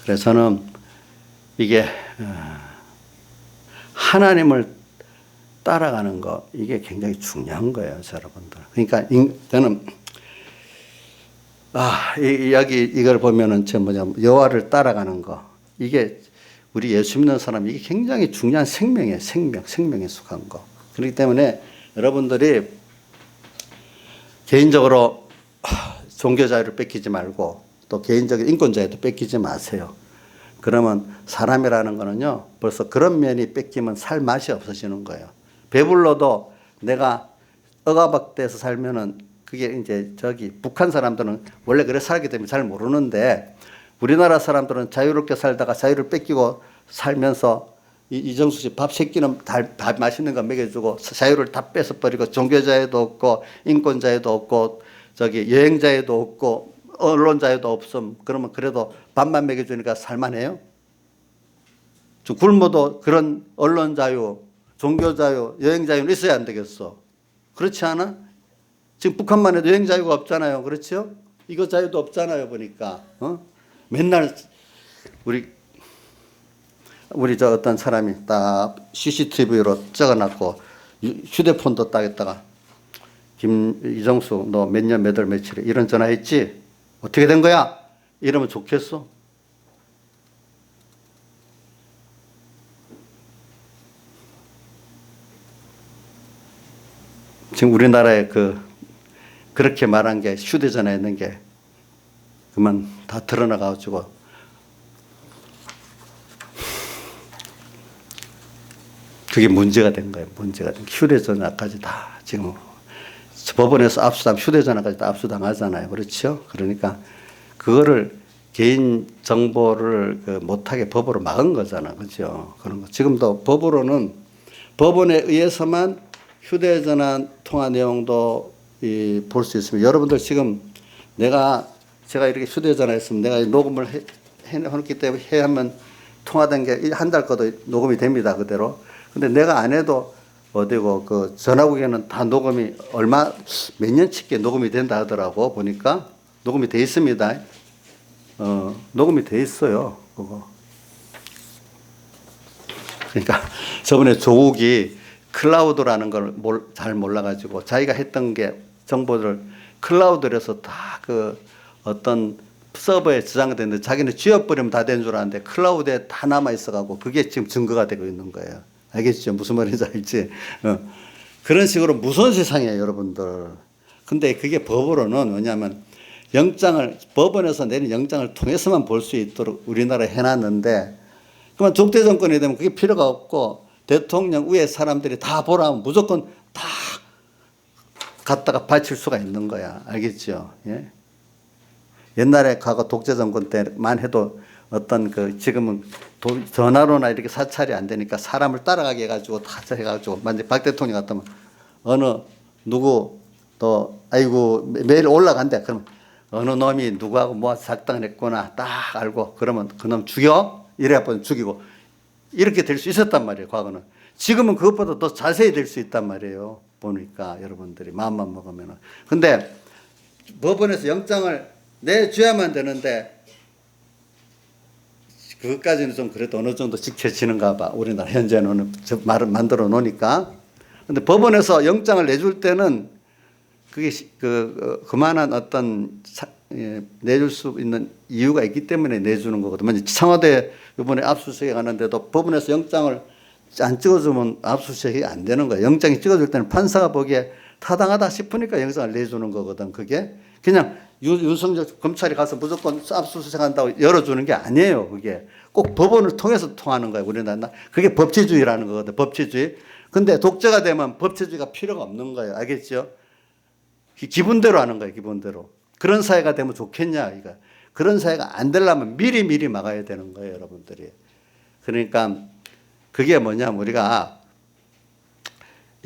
Speaker 1: 그래서 저는 이게 하나님을 따라가는 거 이게 굉장히 중요한 거예요, 여러분들. 그러니까 저는 여기 이걸 보면은 여호와를 따라가는 거 이게 우리 예수 믿는 사람 이게 굉장히 중요한 생명에 속한 거. 그렇기 때문에 여러분들이 개인적으로 종교 자유를 뺏기지 말고 또 개인적인 인권 자유도 뺏기지 마세요. 그러면 사람이라는 거는요 벌써 그런 면이 뺏기면 살 맛이 없어지는 거예요. 배불러도 내가 억압돼서 살면은 그게 이제 북한 사람들은 원래 그래 살기 때문에 잘 모르는데 우리나라 사람들은 자유롭게 살다가 자유를 뺏기고 살면서 이정수 씨 밥 3끼는 다 맛있는 거 먹여주고 자유를 다 뺏어버리고 종교 자유도 없고 인권 자유도 없고 여행 자유도 없고 언론 자유도 없음. 그러면 그래도 밥만 먹여주니까 살만해요? 좀 굶어도 그런 언론 자유, 종교 자유, 여행 자유는 있어야 안 되겠어. 그렇지 않아? 지금 북한만 해도 여행 자유가 없잖아요. 그렇죠? 이거 자유도 없잖아요. 보니까. 맨날 우리 어떤 사람이 딱 CCTV로 적어놨고 휴대폰도 딱 했다가 이정수 너 몇 년 몇 월 며칠에 이런 전화했지? 어떻게 된 거야? 이러면 좋겠어? 지금 우리나라에 그렇게 말한 게 휴대전화에 있는 게 그만 다 드러나가지고 그게 문제가 된 거예요. 문제가 된 휴대전화까지 다 지금 법원에서 휴대전화까지 다 압수당하잖아요. 그렇죠? 그러니까 그거를 개인 정보를 못하게 법으로 막은 거잖아. 그죠? 그런 거. 지금도 법으로는 법원에 의해서만 휴대전화 통화 내용도 볼 수 있습니다. 여러분들 지금 제가 이렇게 휴대전화 했으면 내가 녹음을 해놓기 때문에 하면 통화된 게 한 달 거도 녹음이 됩니다. 그대로. 근데 내가 안 해도 어디고 그 전화국에는 다 녹음이 몇 년치께 녹음이 된다 하더라고. 보니까 녹음이 돼 있습니다. 녹음이 돼 있어요. 그거. 그러니까 저번에 조국이 클라우드라는 걸 잘 몰라가지고 자기가 했던 게 정보를 클라우드에서 다 어떤 서버에 저장됐는데 자기는 지워버리면 다 된 줄 알았는데 클라우드에 다 남아 있어가지고 그게 지금 증거가 되고 있는 거예요. 알겠죠? 무슨 말인지 알지? 그런 식으로 무서운 세상이에요, 여러분들. 근데 그게 법으로는 뭐냐면 법원에서 내린 영장을 통해서만 볼 수 있도록 우리나라에 해놨는데 그러면 적대 정권이 되면 그게 필요가 없고 대통령 위에 사람들이 다 보라면 무조건 다 갖다가 바칠 수가 있는 거야. 알겠죠? 예? 옛날에 과거 독재 정권 때만 해도 어떤 지금은 전화로나 이렇게 사찰이 안 되니까 사람을 따라가게 해가지고 다 해가지고 만약 박 대통령 같으면 누구 아이고 매일 올라간대. 그러면 어느 놈이 누구하고 뭐 작당을 했구나 딱 알고 그러면 그놈 죽여? 이래야 죽이고 이렇게 될 수 있었단 말이에요. 과거는. 지금은 그것보다 더 자세히 될 수 있단 말이에요. 보니까 여러분들이 마음만 먹으면은. 근데 법원에서 영장을 내줘야만 되는데 그것까지는 좀 그래도 어느 정도 지켜지는가 봐. 우리나라 현재는 말을 만들어 놓으니까. 근데 법원에서 영장을 내줄 때는 그게 그만한 어떤 내줄 수 있는 이유가 있기 때문에 내주는 거거든요. 청와대 이번에 압수수색 하는데도 법원에서 영장을 안 찍어주면 압수수색이 안 되는 거예요. 영장이 찍어줄 때는 판사가 보기에 타당하다 싶으니까 영장을 내주는 거거든. 그게 그냥 윤석열 검찰이 가서 무조건 압수수색한다고 열어주는 게 아니에요. 그게 꼭 법원을 통해서 통하는 거예요. 우리나라 그게 법치주의라는 거거든. 법치주의. 근데 독재가 되면 법치주의가 필요가 없는 거예요. 알겠죠? 기분대로 하는 거예요. 기분대로. 그런 사회가 되면 좋겠냐 이거. 그런 사회가 안 되려면 미리 막아야 되는 거예요. 여러분들이. 그러니까 그게 뭐냐면 우리가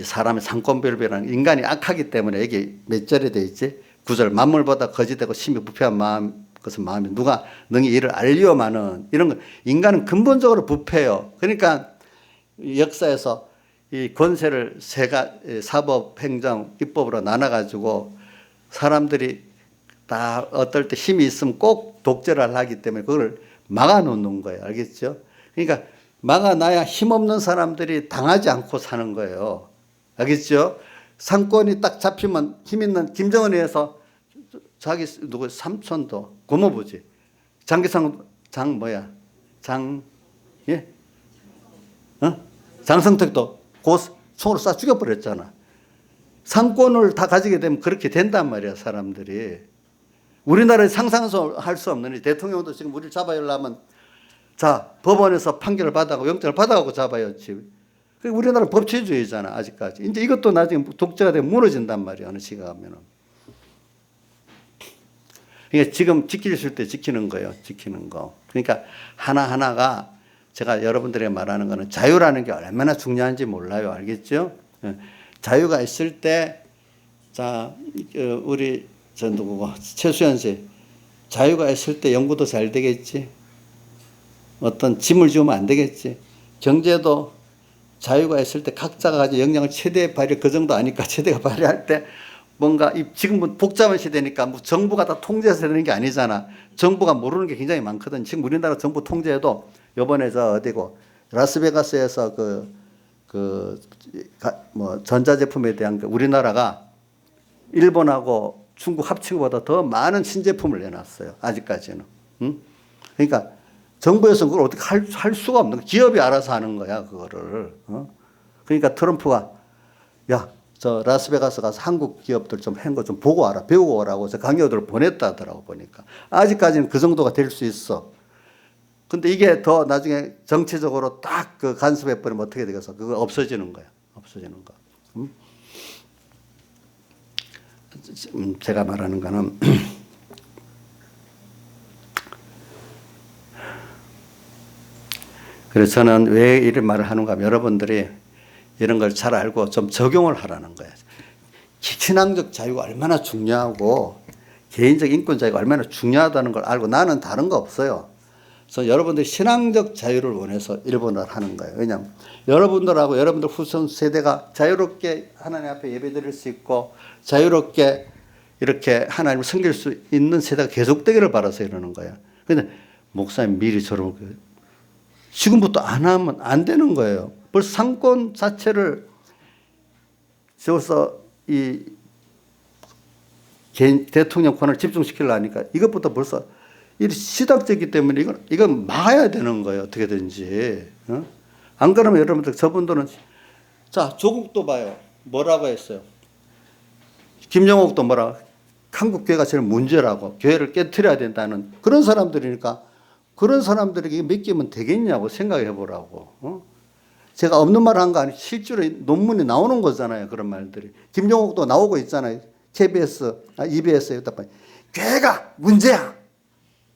Speaker 1: 사람의 상권별별한 인간이 악하기 때문에 이게 몇 절에 돼 있지? 9절 만물보다 거짓되고 심히 부패한 마음 것은 마음이 누가 능히 이를 알리오마는 이런 거 인간은 근본적으로 부패해요. 그러니까 역사에서 이 권세를 사법, 행정, 입법으로 나눠가지고 사람들이 다 어떨 때 힘이 있으면 꼭 독재를 하기 때문에 그걸 막아놓는 거예요. 알겠죠? 그러니까 막아놔야 힘없는 사람들이 당하지 않고 사는 거예요. 알겠죠? 상권이 딱 잡히면 힘 있는 김정은에 의해서 자기 누구 삼촌도 고모부지 장기상 장성택도 고 총으로 쏴 죽여버렸잖아. 상권을 다 가지게 되면 그렇게 된단 말이야 사람들이. 우리나라에 상상해서 할 수 없는 대통령도 지금 우리를 잡아야하려면 자 법원에서 판결을 받아가고 영장을 받아가고 잡아야지. 우리나라는 법치주의잖아 아직까지. 이제 이것도 나중에 독재가 되면 무너진단 말이야 어느 시가 가면은. 그러니까 지금 지킬 때 지키는 거예요. 지키는 거. 그러니까 하나하나가 제가 여러분들에게 말하는 거는 자유라는 게 얼마나 중요한지 몰라요. 알겠죠? 자유가 있을 때, 자, 우리, 최수연 씨. 자유가 있을 때 연구도 잘 되겠지. 어떤 짐을 지우면 안 되겠지. 경제도 자유가 있을 때 각자가 가지고 역량을 최대 발휘, 그 정도 아니까 최대가 발휘할 때 뭔가 지금은 복잡한 시대니까 뭐 정부가 다 통제해서 되는 게 아니잖아. 정부가 모르는 게 굉장히 많거든. 지금 우리나라 정부 통제도 요번에 어디고 라스베가스에서 전자제품에 대한 우리나라가 일본하고 중국 합친 것보다 더 많은 신제품을 내놨어요. 아직까지는. 응? 그러니까 정부에서는 그걸 어떻게 할 수가 없는 거야. 기업이 알아서 하는 거야, 그거를. 그러니까 트럼프가 야, 저 라스베가스 가서 한국 기업들 좀 한 거 좀 보고 와라, 배우고 오라고 저 강요들을 보냈다 하더라고 보니까. 아직까지는 그 정도가 될 수 있어. 근데 이게 더 나중에 정치적으로 딱 간섭해버리면 어떻게 되겠어? 그거 없어지는 거야. 없어지는 거. 제가 말하는 거는 그래서 저는 왜 이런 말을 하는가 하면 여러분들이 이런 걸 잘 알고 좀 적용을 하라는 거예요. 신앙적 자유가 얼마나 중요하고 개인적 인권 자유가 얼마나 중요하다는 걸 알고 나는 다른 거 없어요. 그래서 여러분들이 신앙적 자유를 원해서 일본어를 하는 거예요. 왜냐하면 여러분들하고 여러분들 후손 세대가 자유롭게 하나님 앞에 예배드릴 수 있고 자유롭게 이렇게 하나님을 섬길 수 있는 세대가 계속되기를 바라서 이러는 거예요. 그런데 목사님 미리 저런 지금부터 안 하면 안 되는 거예요. 벌써 상권 자체를 저기서 이 개인 대통령권을 집중시키려니까 이것부터 벌써 이 시각적이기 때문에 이건 막아야 되는 거예요. 어떻게든지. 안 그러면 여러분들 저분들은 자 조국도 봐요. 뭐라고 했어요? 김영옥도 뭐라고? 한국 교회가 제일 문제라고 교회를 깨트려야 된다는 그런 사람들이니까 그런 사람들에게 맡기면 되겠냐고 생각해 보라고. 제가 없는 말 한 거 아니고 실제로 논문이 나오는 거잖아요. 그런 말들이. 김영옥도 나오고 있잖아요. KBS, EBS에 교회가 문제야.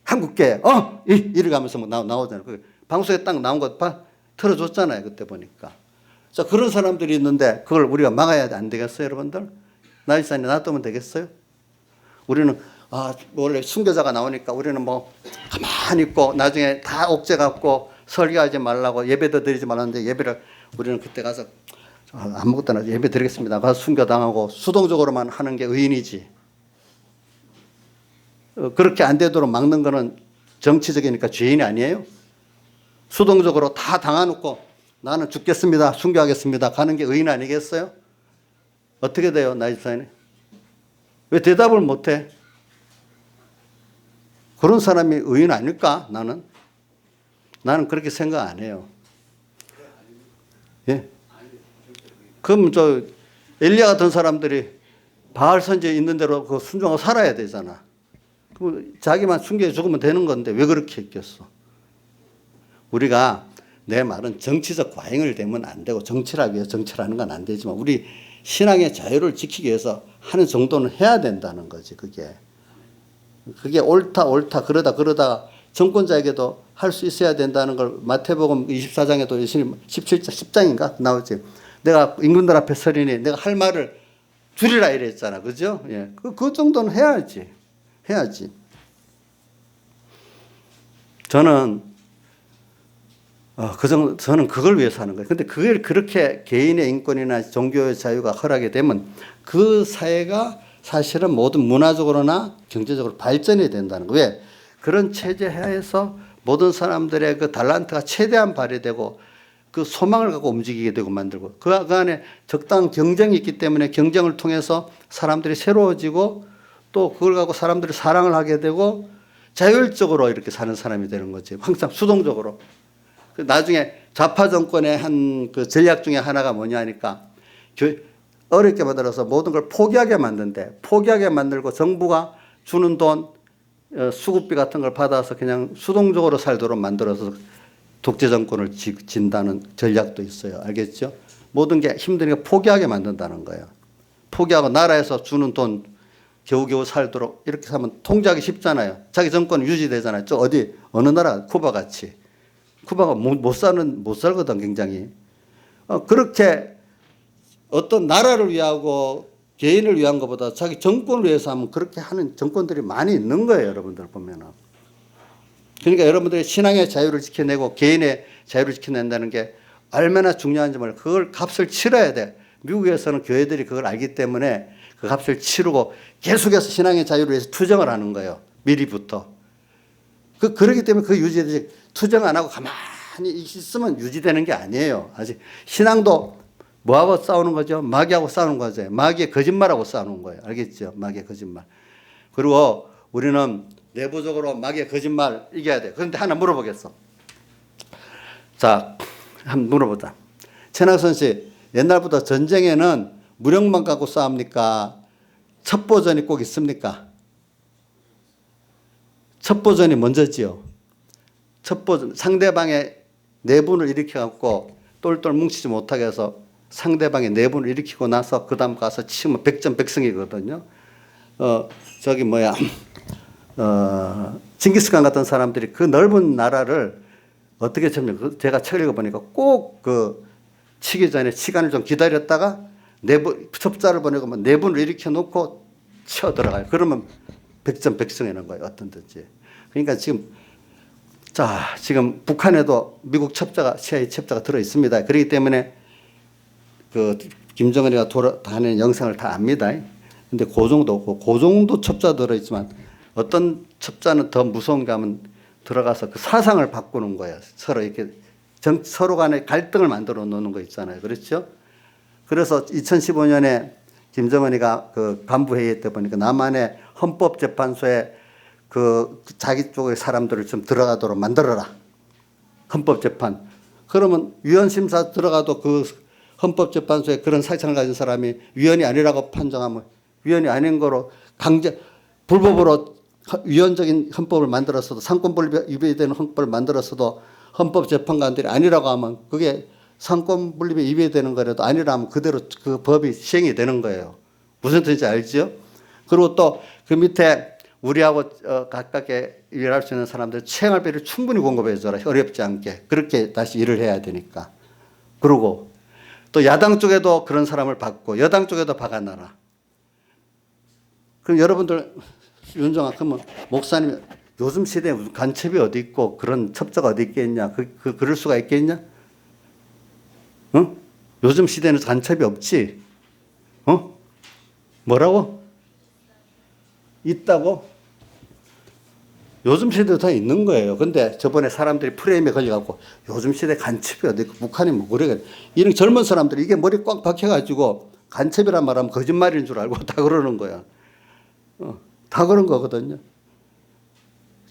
Speaker 1: 한국교회. 이래 가면서 나오잖아요. 그 방송에 딱 나온 거 틀어줬잖아요. 그때 보니까. 자, 그런 사람들이 있는데 그걸 우리가 막아야 안 되겠어요, 여러분들? 나이산에 놔두면 되겠어요? 우리는 원래 순교자가 나오니까 우리는 뭐 가만히 있고 나중에 다 옥죄 갖고 설교하지 말라고 예배도 드리지 말았는데 예배를 우리는 그때 가서 아무것도 안 하고 예배 드리겠습니다. 가서 순교당하고 수동적으로만 하는 게 의인이지. 그렇게 안 되도록 막는 거는 정치적이니까 죄인이 아니에요? 수동적으로 다 당해놓고 나는 죽겠습니다. 순교하겠습니다. 가는 게 의인 아니겠어요? 어떻게 돼요? 나이사님? 왜 대답을 못해? 그런 사람이 의인 아닐까? 나는 그렇게 생각 안 해요. 예? 그럼 엘리야 같은 사람들이 바알 선지에 있는 대로 그 순종하고 살아야 되잖아. 그럼 자기만 순교해 죽으면 되는 건데 왜 그렇게 했겠어? 우리가 내 말은 정치적 과잉을 대면 안 되고 정치를 위해서 정치를 하는 건 안 되지만 우리 신앙의 자유를 지키기 위해서 하는 정도는 해야 된다는 거지. 그게 옳다 그러다 정권자에게도 할 수 있어야 된다는 걸 마태복음 24장에도 예수님 10장인가 나오지. 내가 임금들 앞에 서리니 내가 할 말을 줄이라 이랬잖아. 그죠? 예. 그 정도는 해야지. 저는 저는 그걸 위해서 하는 거예요. 근데 그걸 그렇게 개인의 인권이나 종교의 자유가 허락이 되면 그 사회가 사실은 모든 문화적으로나 경제적으로 발전이 된다는 거예요. 왜? 그런 체제 하에서 모든 사람들의 그 달란트가 최대한 발휘되고 그 소망을 갖고 움직이게 되고 만들고 그 안에 적당한 경쟁이 있기 때문에 경쟁을 통해서 사람들이 새로워지고 또 그걸 갖고 사람들이 사랑을 하게 되고 자율적으로 이렇게 사는 사람이 되는 거지. 항상 수동적으로. 나중에 좌파 정권의 한 그 전략 중에 하나가 뭐냐 하니까 어렵게 만들어서 모든 걸 포기하게 만든대. 포기하게 만들고 정부가 주는 돈, 수급비 같은 걸 받아서 그냥 수동적으로 살도록 만들어서 독재 정권을 진다는 전략도 있어요. 알겠죠? 모든 게 힘드니까 포기하게 만든다는 거예요. 포기하고 나라에서 주는 돈 겨우겨우 살도록 이렇게 하면 통제하기 쉽잖아요. 자기 정권 유지되잖아요. 어느 나라 쿠바 같이. 쿠바가 못 살거든 굉장히. 그렇게 어떤 나라를 위하고 개인을 위한 것보다 자기 정권을 위해서 하면 그렇게 하는 정권들이 많이 있는 거예요. 여러분들 보면은. 그러니까 여러분들이 신앙의 자유를 지켜내고 개인의 자유를 지켜낸다는 게 얼마나 중요한지 몰라요. 그걸 값을 치러야 돼. 미국에서는 교회들이 그걸 알기 때문에 그 값을 치르고 계속해서 신앙의 자유를 위해서 투쟁을 하는 거예요. 미리부터. 그러기 때문에 그 유지되지. 투쟁 안 하고 가만히 있으면 유지되는 게 아니에요. 아직 신앙도 뭐하고 싸우는 거죠? 마귀하고 싸우는 거죠. 마귀의 거짓말하고 싸우는 거예요. 알겠죠? 마귀의 거짓말. 그리고 우리는 내부적으로 마귀의 거짓말 이겨야 돼. 그런데 하나 물어보겠어. 자, 한번 물어보자. 최낙선 씨, 옛날부터 전쟁에는 무력만 갖고 싸웁니까? 첩보전이 꼭 있습니까? 첩보전이 먼저지요. 첩보전, 상대방의 내분을 일으켜갖고 똘똘 뭉치지 못하게 해서 상대방의 내분을 일으키고 나서 그 다음 가서 치면 백전백승이거든요. 징기스칸 같은 사람들이 그 넓은 나라를 어떻게 쳤냐면 제가 책을 읽어보니까 꼭 치기 전에 시간을 좀 기다렸다가 첩자를 보내고 내분을 일으켜 놓고 쳐 들어가요. 그러면 백전백승이라는 거예요. 어떤든지. 그러니까 지금 북한에도 미국 CIA 첩자가 들어 있습니다. 그렇기 때문에 김정은이가 다니는 영상을 다 압니다. 근데 그 정도 첩자 들어있지만 어떤 첩자는 더 무서운 게 하면 들어가서 그 사상을 바꾸는 거예요. 서로 간에 갈등을 만들어 놓는 거 있잖아요. 그렇죠? 그래서 2015년에 김정은이가 그 간부회의 때 보니까 남한의 헌법재판소에 자기 쪽의 사람들을 좀 들어가도록 만들어라. 헌법재판. 그러면 위원심사 들어가도 그 헌법재판소에 그런 사상을 가진 사람이 위원이 아니라고 판정하면 위원이 아닌 거로 불법으로 위헌적인 헌법을 만들었어도 상권분립에 위배되는 헌법을 만들었어도 헌법재판관들이 아니라고 하면 그게 상권분립에 위배되는 거라도 아니라면 그대로 그 법이 시행이 되는 거예요. 무슨 뜻인지 알죠? 그리고 또 그 밑에 우리하고 가깝게 일할 수 있는 사람들 생활비를 충분히 공급해 줘라. 어렵지 않게. 그렇게 다시 일을 해야 되니까. 그리고 또 야당 쪽에도 그런 사람을 받고 여당 쪽에도 박아놔라. 그럼 여러분들 윤정아 그러면 목사님 요즘 시대에 무슨 간첩이 어디 있고 그런 첩자가 어디 있겠냐. 그럴 수가 있겠냐? 어? 요즘 시대는 간첩이 없지. 뭐라고? 있다고? 요즘 시대도 다 있는 거예요. 근데 저번에 사람들이 프레임에 걸려갖고 요즘 시대 간첩이 어디 있고 북한이 뭐 그래. 이런 젊은 사람들이 이게 머리 꽉 박혀가지고 간첩이란 말하면 거짓말인 줄 알고 다 그러는 거야. 다 그런 거거든요.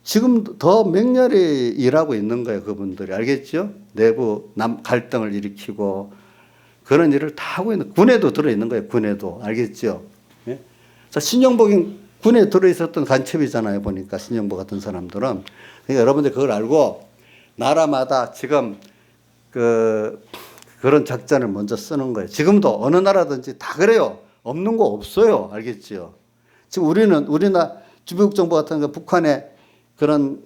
Speaker 1: 지금 더 맹렬히 일하고 있는 거예요. 그분들이. 알겠죠? 내부 갈등을 일으키고 그런 일을 다 하고 있는, 군에도 들어있는 거예요. 군에도. 알겠죠? 예? 자, 신영복이 군에 들어있었던 간첩이잖아요. 보니까 신영복 같은 사람들은. 그러니까 여러분들 그걸 알고 나라마다 지금 그런 작전을 먼저 쓰는 거예요. 지금도 어느 나라든지 다 그래요. 없는 거 없어요. 알겠죠? 지금 우리나라 주변국 정부 같은 거 북한의 그런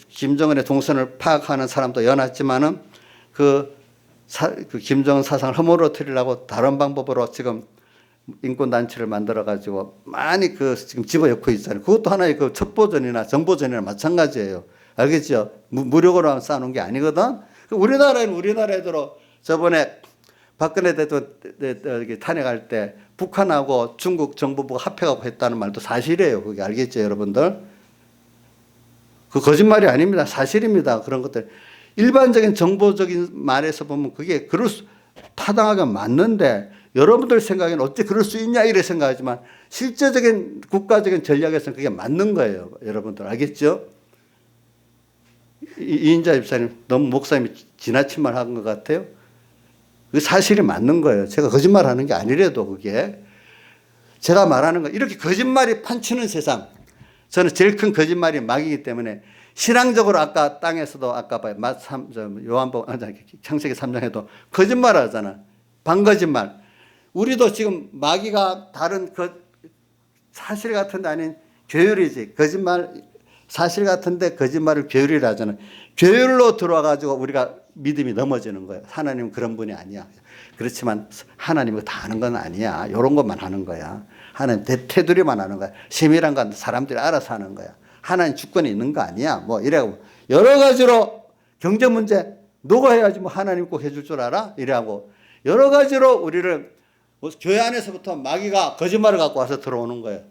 Speaker 1: 김정은의 동선을 파악하는 사람도 여놨지만은 그 김정은 사상을 허물어뜨리려고 다른 방법으로 지금 인권단체를 만들어가지고 많이 지금 집어넣고 있잖아요. 그것도 하나의 첩보전이나 정보전이나 마찬가지예요. 알겠죠? 무력으로 쌓아놓은 게 아니거든. 우리나라는 우리나라대로 저번에 박근혜 대통령 탄핵할 때 북한하고 중국 정보부가 합해가고 했다는 말도 사실이에요. 그게 알겠죠, 여러분들? 그 거짓말이 아닙니다. 사실입니다. 그런 것들. 일반적인 정보적인 말에서 보면 그게 타당하게 맞는데 여러분들 생각에는 어떻게 그럴 수 있냐 이래 생각하지만 실제적인 국가적인 전략에서는 그게 맞는 거예요. 여러분들 알겠죠? 이인자 집사님 너무 목사님이 지나친 말 한 것 같아요. 그 사실이 맞는 거예요. 제가 거짓말 하는 게 아니래도 그게 제가 말하는 거 이렇게 거짓말이 판치는 세상. 저는 제일 큰 거짓말이 마귀이기 때문에 신앙적으로 아까 땅에서도 아까 봐요. 창세기 3장에도 거짓말 하잖아. 반거짓말. 우리도 지금 마귀가 다른 사실 같은데 아닌 괴율이지. 거짓말 사실 같은데 거짓말을 괴율이라 하잖아. 괴율로 들어와가지고 우리가 믿음이 넘어지는 거예요. 하나님은 그런 분이 아니야. 그렇지만 하나님은 다 아는 건 아니야. 이런 것만 하는 거야. 하나님 테두리만 하는 거야. 세밀한 건 사람들이 알아서 하는 거야. 하나님 주권이 있는 거 아니야. 뭐 이래고 여러 가지로 경제 문제 너가 해야지 뭐 하나님 꼭 해줄 줄 알아? 이래고 여러 가지로 우리를 교회 안에서부터 마귀가 거짓말을 갖고 와서 들어오는 거예요.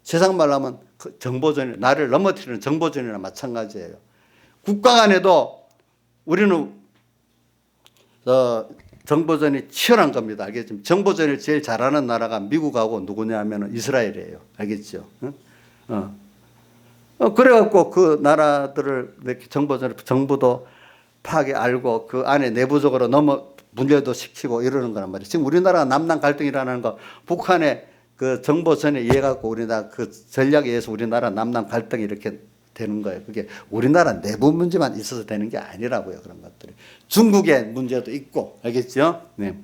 Speaker 1: 세상 말로 하면 정보전이 나를 넘어뜨리는 정보전이나 마찬가지예요. 국가 간에도 우리는 정보전이 치열한 겁니다. 알겠죠? 정보전을 제일 잘하는 나라가 미국하고 누구냐 하면 이스라엘이에요. 알겠죠? 그래갖고 그 나라들을 이렇게 정부도 파악에 알고 그 안에 내부적으로 분열도 시키고 이러는 거란 말이에요. 지금 우리나라가 남남 갈등이라는 거 북한의 그 정보전에 의해 갖고 우리나라 그 전략에 의해서 우리나라 남남 갈등이 이렇게 되는 거예요. 그게 우리나라 내부 문제만 있어서 되는 게 아니라고요. 그런 것들이. 중국의 문제도 있고 알겠죠? 네.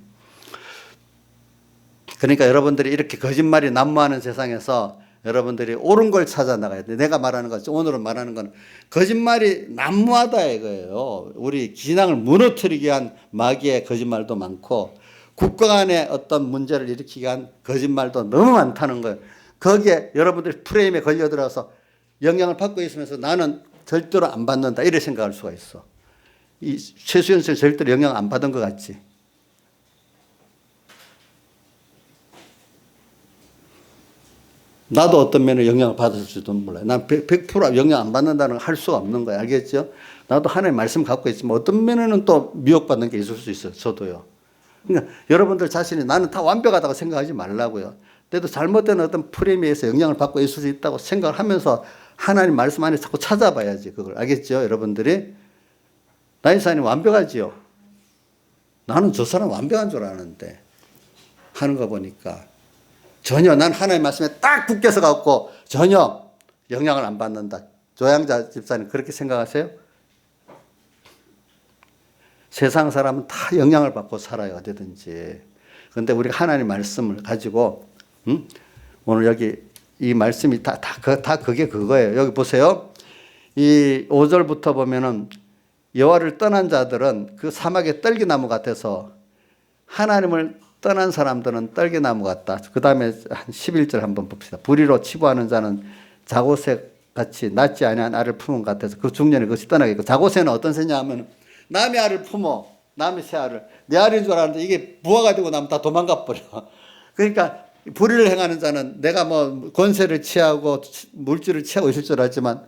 Speaker 1: 그러니까 여러분들이 이렇게 거짓말이 난무하는 세상에서 여러분들이 옳은 걸 찾아 나가야 돼. 내가 말하는 거, 오늘은 말하는 건 거짓말이 난무하다 이거예요. 우리 신앙을 무너뜨리기 위한 마귀의 거짓말도 많고 국가 간의 어떤 문제를 일으키기 위한 거짓말도 너무 많다는 거예요. 거기에 여러분들이 프레임에 걸려들어서 영향을 받고 있으면서 나는 절대로 안 받는다 이렇게 생각할 수가 있어. 이 최수연 씨 절대로 영향 안 받은 것 같지? 나도 어떤 면에 영향을 받았을지도 몰라요. 난 100% 영향 안 받는다는 걸 할 수가 없는 거예요. 알겠죠? 나도 하나님의 말씀 갖고 있지만 어떤 면에는 또 미혹받는 게 있을 수 있어요. 저도요. 그러니까 여러분들 자신이 나는 다 완벽하다고 생각하지 말라고요. 그래도 잘못된 어떤 프레임에 의해서 영향을 받고 있을 수 있다고 생각을 하면서 하나님 말씀 안에 자꾸 찾아봐야지. 그걸 알겠죠? 여러분들이. 나이사님 완벽하지요? 나는 저 사람 완벽한 줄 아는데 하는 거 보니까 전혀 난 하나님 말씀에 딱 붙여서 갖고 전혀 영향을 안 받는다. 조양자 집사님 그렇게 생각하세요? 세상 사람은 다 영향을 받고 살아요. 어디든지. 그런데 우리가 하나님 말씀을 가지고 오늘 여기 이 말씀이 다 그게 그거예요. 여기 보세요. 이 5절부터 보면은 여호와를 떠난 자들은 그 사막의 떨기나무 같아서 하나님을 떠난 사람들은 떨기나무 같다. 그 다음에 한 11절 한번 봅시다. 불의로 치부하는 자는 자고새 같이 낫지 아니한 알을 품은 것 같아서 그 중년에 그것이 떠나겠고 자고새는 어떤 새냐 하면 남의 알을 품어 남의 새 알을 내 알인 줄 알았는데 이게 부화가 되고 나면 다 도망가 버려. 그러니까 불의를 행하는 자는 내가 뭐 권세를 취하고 물질을 취하고 있을 줄 알지만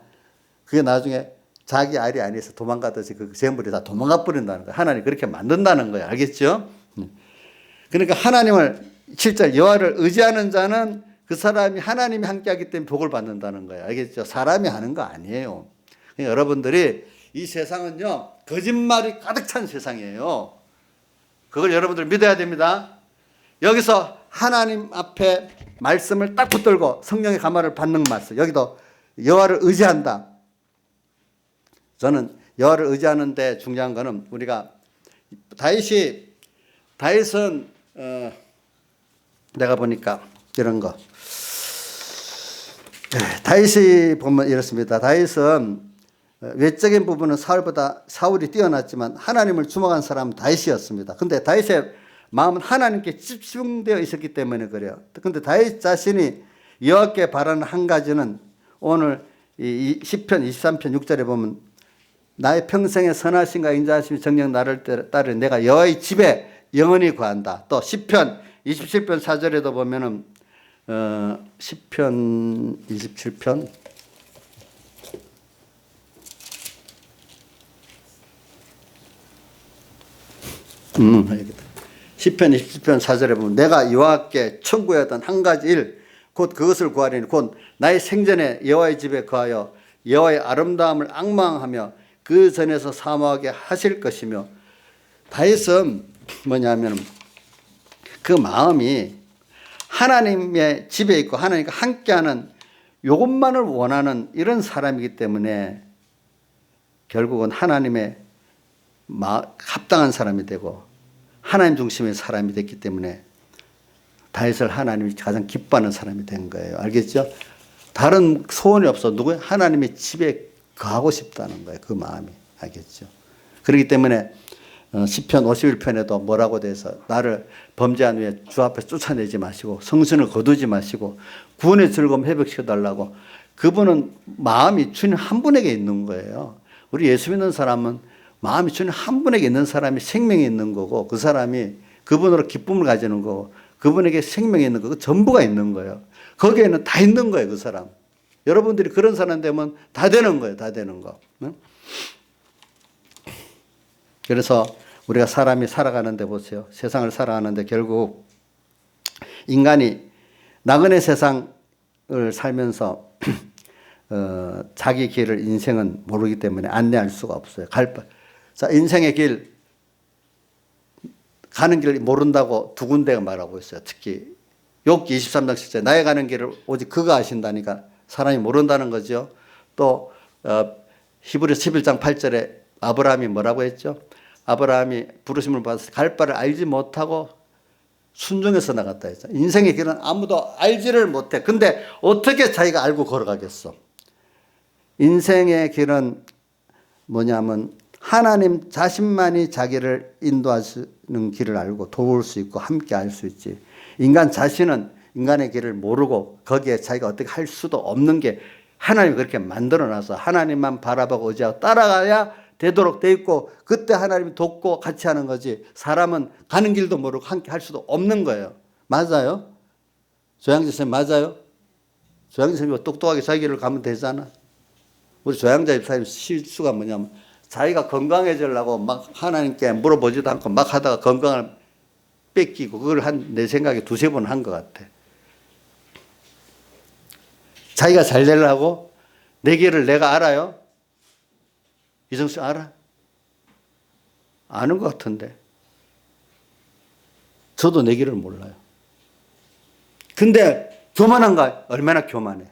Speaker 1: 그게 나중에 자기 알이 아니어서 도망가듯이 그 재물이 다 도망가 버린다는 거예요. 하나님 그렇게 만든다는 거예요. 알겠죠? 그러니까 하나님을 7절 여호와를 의지하는 자는 그 사람이 하나님이 함께하기 때문에 복을 받는다는 거예요. 알겠죠? 사람이 하는 거 아니에요. 그러니까 여러분들이 이 세상은요, 거짓말이 가득 찬 세상이에요. 그걸 여러분들 믿어야 됩니다. 여기서 하나님 앞에 말씀을 딱 붙들고 성령의 감화를 받는 말씀. 여기도 여호와를 의지한다. 저는 여호와를 의지하는데 중요한 거는 우리가 다윗은 내가 보니까 이런 거. 다윗이 보면 이렇습니다. 다윗은 외적인 부분은 사울이 뛰어났지만 하나님을 주목한 사람은 다윗이었습니다. 근데 다윗의 마음은 하나님께 집중되어 있었기 때문에 그래요. 근데 다윗 자신이 여호와께 바라는 한 가지는 오늘 이 시편 23편 6절에 보면 나의 평생의 선하심과 인자하심이 정녕 나를 따르 내가 여호와의 집에 영원히 거한다. 또 시편 27편 4절에도 보면은 시편 27편 시편 27편 4절에 보면 내가 여호와께 청구하던 한 가지 일 곧 그것을 구하리니 곧 나의 생전에 여호와의 집에 거하여 여호와의 아름다움을 앙망하며 그 전에서 사모하게 하실 것이며 다윗은 뭐냐면 그 마음이 하나님의 집에 있고 하나님과 함께하는 이것만을 원하는 이런 사람이기 때문에 결국은 하나님의 합당한 사람이 되고 하나님 중심의 사람이 됐기 때문에 다윗을 하나님이 가장 기뻐하는 사람이 된 거예요. 알겠죠? 다른 소원이 없어. 누구야? 하나님의 집에 거하고 싶다는 거예요. 그 마음이. 알겠죠? 그렇기 때문에 시편 51편에도 뭐라고 돼서 나를 범죄한 후에 주 앞에 쫓아내지 마시고 성신을 거두지 마시고 구원의 즐거움 회복시켜달라고. 그분은 마음이 주님 한 분에게 있는 거예요. 우리 예수 믿는 사람은 마음이 주님 한 분에게 있는 사람이 생명이 있는 거고 그 사람이 그분으로 기쁨을 가지는 거고 그분에게 생명이 있는 거고 전부가 있는 거예요. 거기에는 다 있는 거예요. 그 사람. 여러분들이 그런 사람 되면 다 되는 거예요. 다 되는 거. 그래서 우리가 사람이 살아가는데 보세요. 세상을 살아가는데 결국 인간이 나그네 세상을 살면서 자기 길을 인생은 모르기 때문에 안내할 수가 없어요. 자, 인생의 길 가는 길을 모른다고 두 군데가 말하고 있어요. 특히 욥기 23장 10절 나의 가는 길을 오직 그가 아신다니까 사람이 모른다는 거죠. 또 히브리서 11장 8절에 아브라함이 뭐라고 했죠? 아브라함이 부르심을 받아서 갈 바를 알지 못하고 순종해서 나갔다 했죠. 인생의 길은 아무도 알지를 못해. 근데 어떻게 자기가 알고 걸어가겠어? 인생의 길은 뭐냐면 하나님 자신만이 자기를 인도하시는 길을 알고 도울 수 있고 함께 할 수 있지. 인간 자신은 인간의 길을 모르고 거기에 자기가 어떻게 할 수도 없는 게 하나님이 그렇게 만들어놔서 하나님만 바라보고 의지하고 따라가야 되도록 돼 있고 그때 하나님이 돕고 같이 하는 거지. 사람은 가는 길도 모르고 함께 할 수도 없는 거예요. 맞아요? 조양재 선생님 맞아요? 조양재 선생님이 똑똑하게 자기 길을 가면 되잖아. 우리 조양재 집사님 실수가 뭐냐면 자기가 건강해지려고 막 하나님께 물어보지도 않고 막 하다가 건강을 뺏기고 그걸 내 생각에 두세 번 한 것 같아. 자기가 잘 되려고 내 길을 내가 알아요? 이정수 알아? 아는 것 같은데. 저도 내 길을 몰라요. 근데 교만한가? 얼마나 교만해.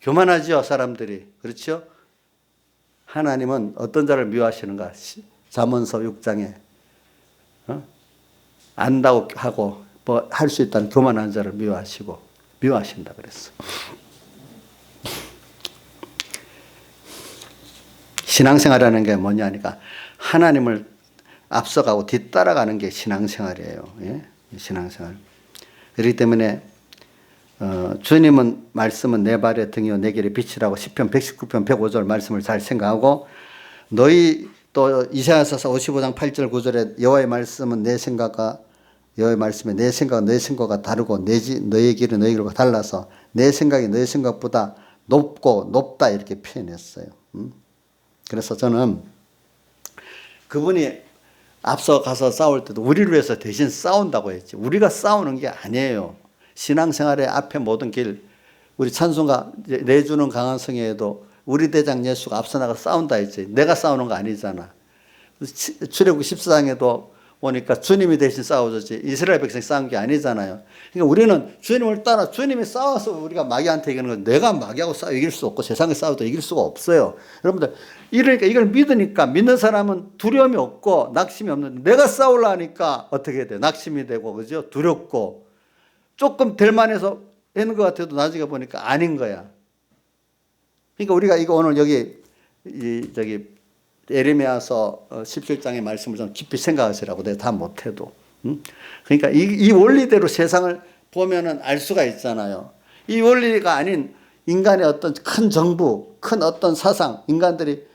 Speaker 1: 교만하죠, 사람들이. 그렇죠? 하나님은 어떤 자를 미워하시는가? 잠언서 6장에 안다고 하고 뭐 할 수 있다는 교만한 자를 미워하신다 그랬어. 신앙생활이라는 게 뭐냐니까 하나님을 앞서가고 뒤따라가는 게 신앙생활이에요. 예? 신앙생활. 그렇기 때문에 주님은 말씀은 내 발의 등이요 내 길의 빛이라고 시편 119편 105절 말씀을 잘 생각하고 너희 또 이사야서 55장 8절 9절에 여호와의 말씀은 내 생각과 여호와의 말씀에 내 생각은 너의 생각과 다르고 너의 길은 너의 길과 달라서 내 생각이 너의 생각보다 높고 높다 이렇게 표현했어요. 그래서 저는 그분이 앞서 가서 싸울 때도 우리를 위해서 대신 싸운다고 했지 우리가 싸우는 게 아니에요. 신앙생활의 앞에 모든 길, 우리 찬송가 내주는 강한 성에도 우리 대장 예수가 앞서 나가 싸운다 했지. 내가 싸우는 거 아니잖아. 출애굽 14장에도 보니까 주님이 대신 싸워줬지 이스라엘 백성이 싸운 게 아니잖아요. 그러니까 우리는 주님을 따라 주님이 싸워서 우리가 마귀한테 이기는 건 내가 마귀하고 싸워 이길 수 없고 세상에 싸워도 이길 수가 없어요. 여러분들 이러니까 이걸 믿으니까 믿는 사람은 두려움이 없고 낙심이 없는데 내가 싸우려니까 어떻게 돼? 낙심이 되고 그죠? 두렵고 조금 될 만해서 되는 것 같아도 나중에 보니까 아닌 거야. 그러니까 우리가 이거 오늘 여기 예레미야서 17장의 말씀을 좀 깊이 생각하시라고 내가 다 못해도. 그러니까 이 원리대로 세상을 보면은 알 수가 있잖아요. 이 원리가 아닌 인간의 어떤 큰 정부, 큰 어떤 사상, 인간들이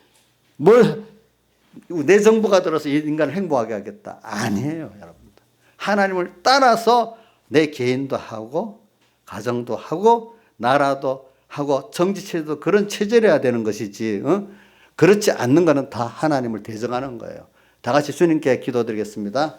Speaker 1: 내 정부가 들어서 이 인간을 행복하게 하겠다. 아니에요, 여러분들. 하나님을 따라서 내 개인도 하고, 가정도 하고, 나라도 하고, 정치체도 그런 체제를 되는 것이지, 그렇지 않는 것은 다 하나님을 대적하는 거예요. 다 같이 주님께 기도드리겠습니다.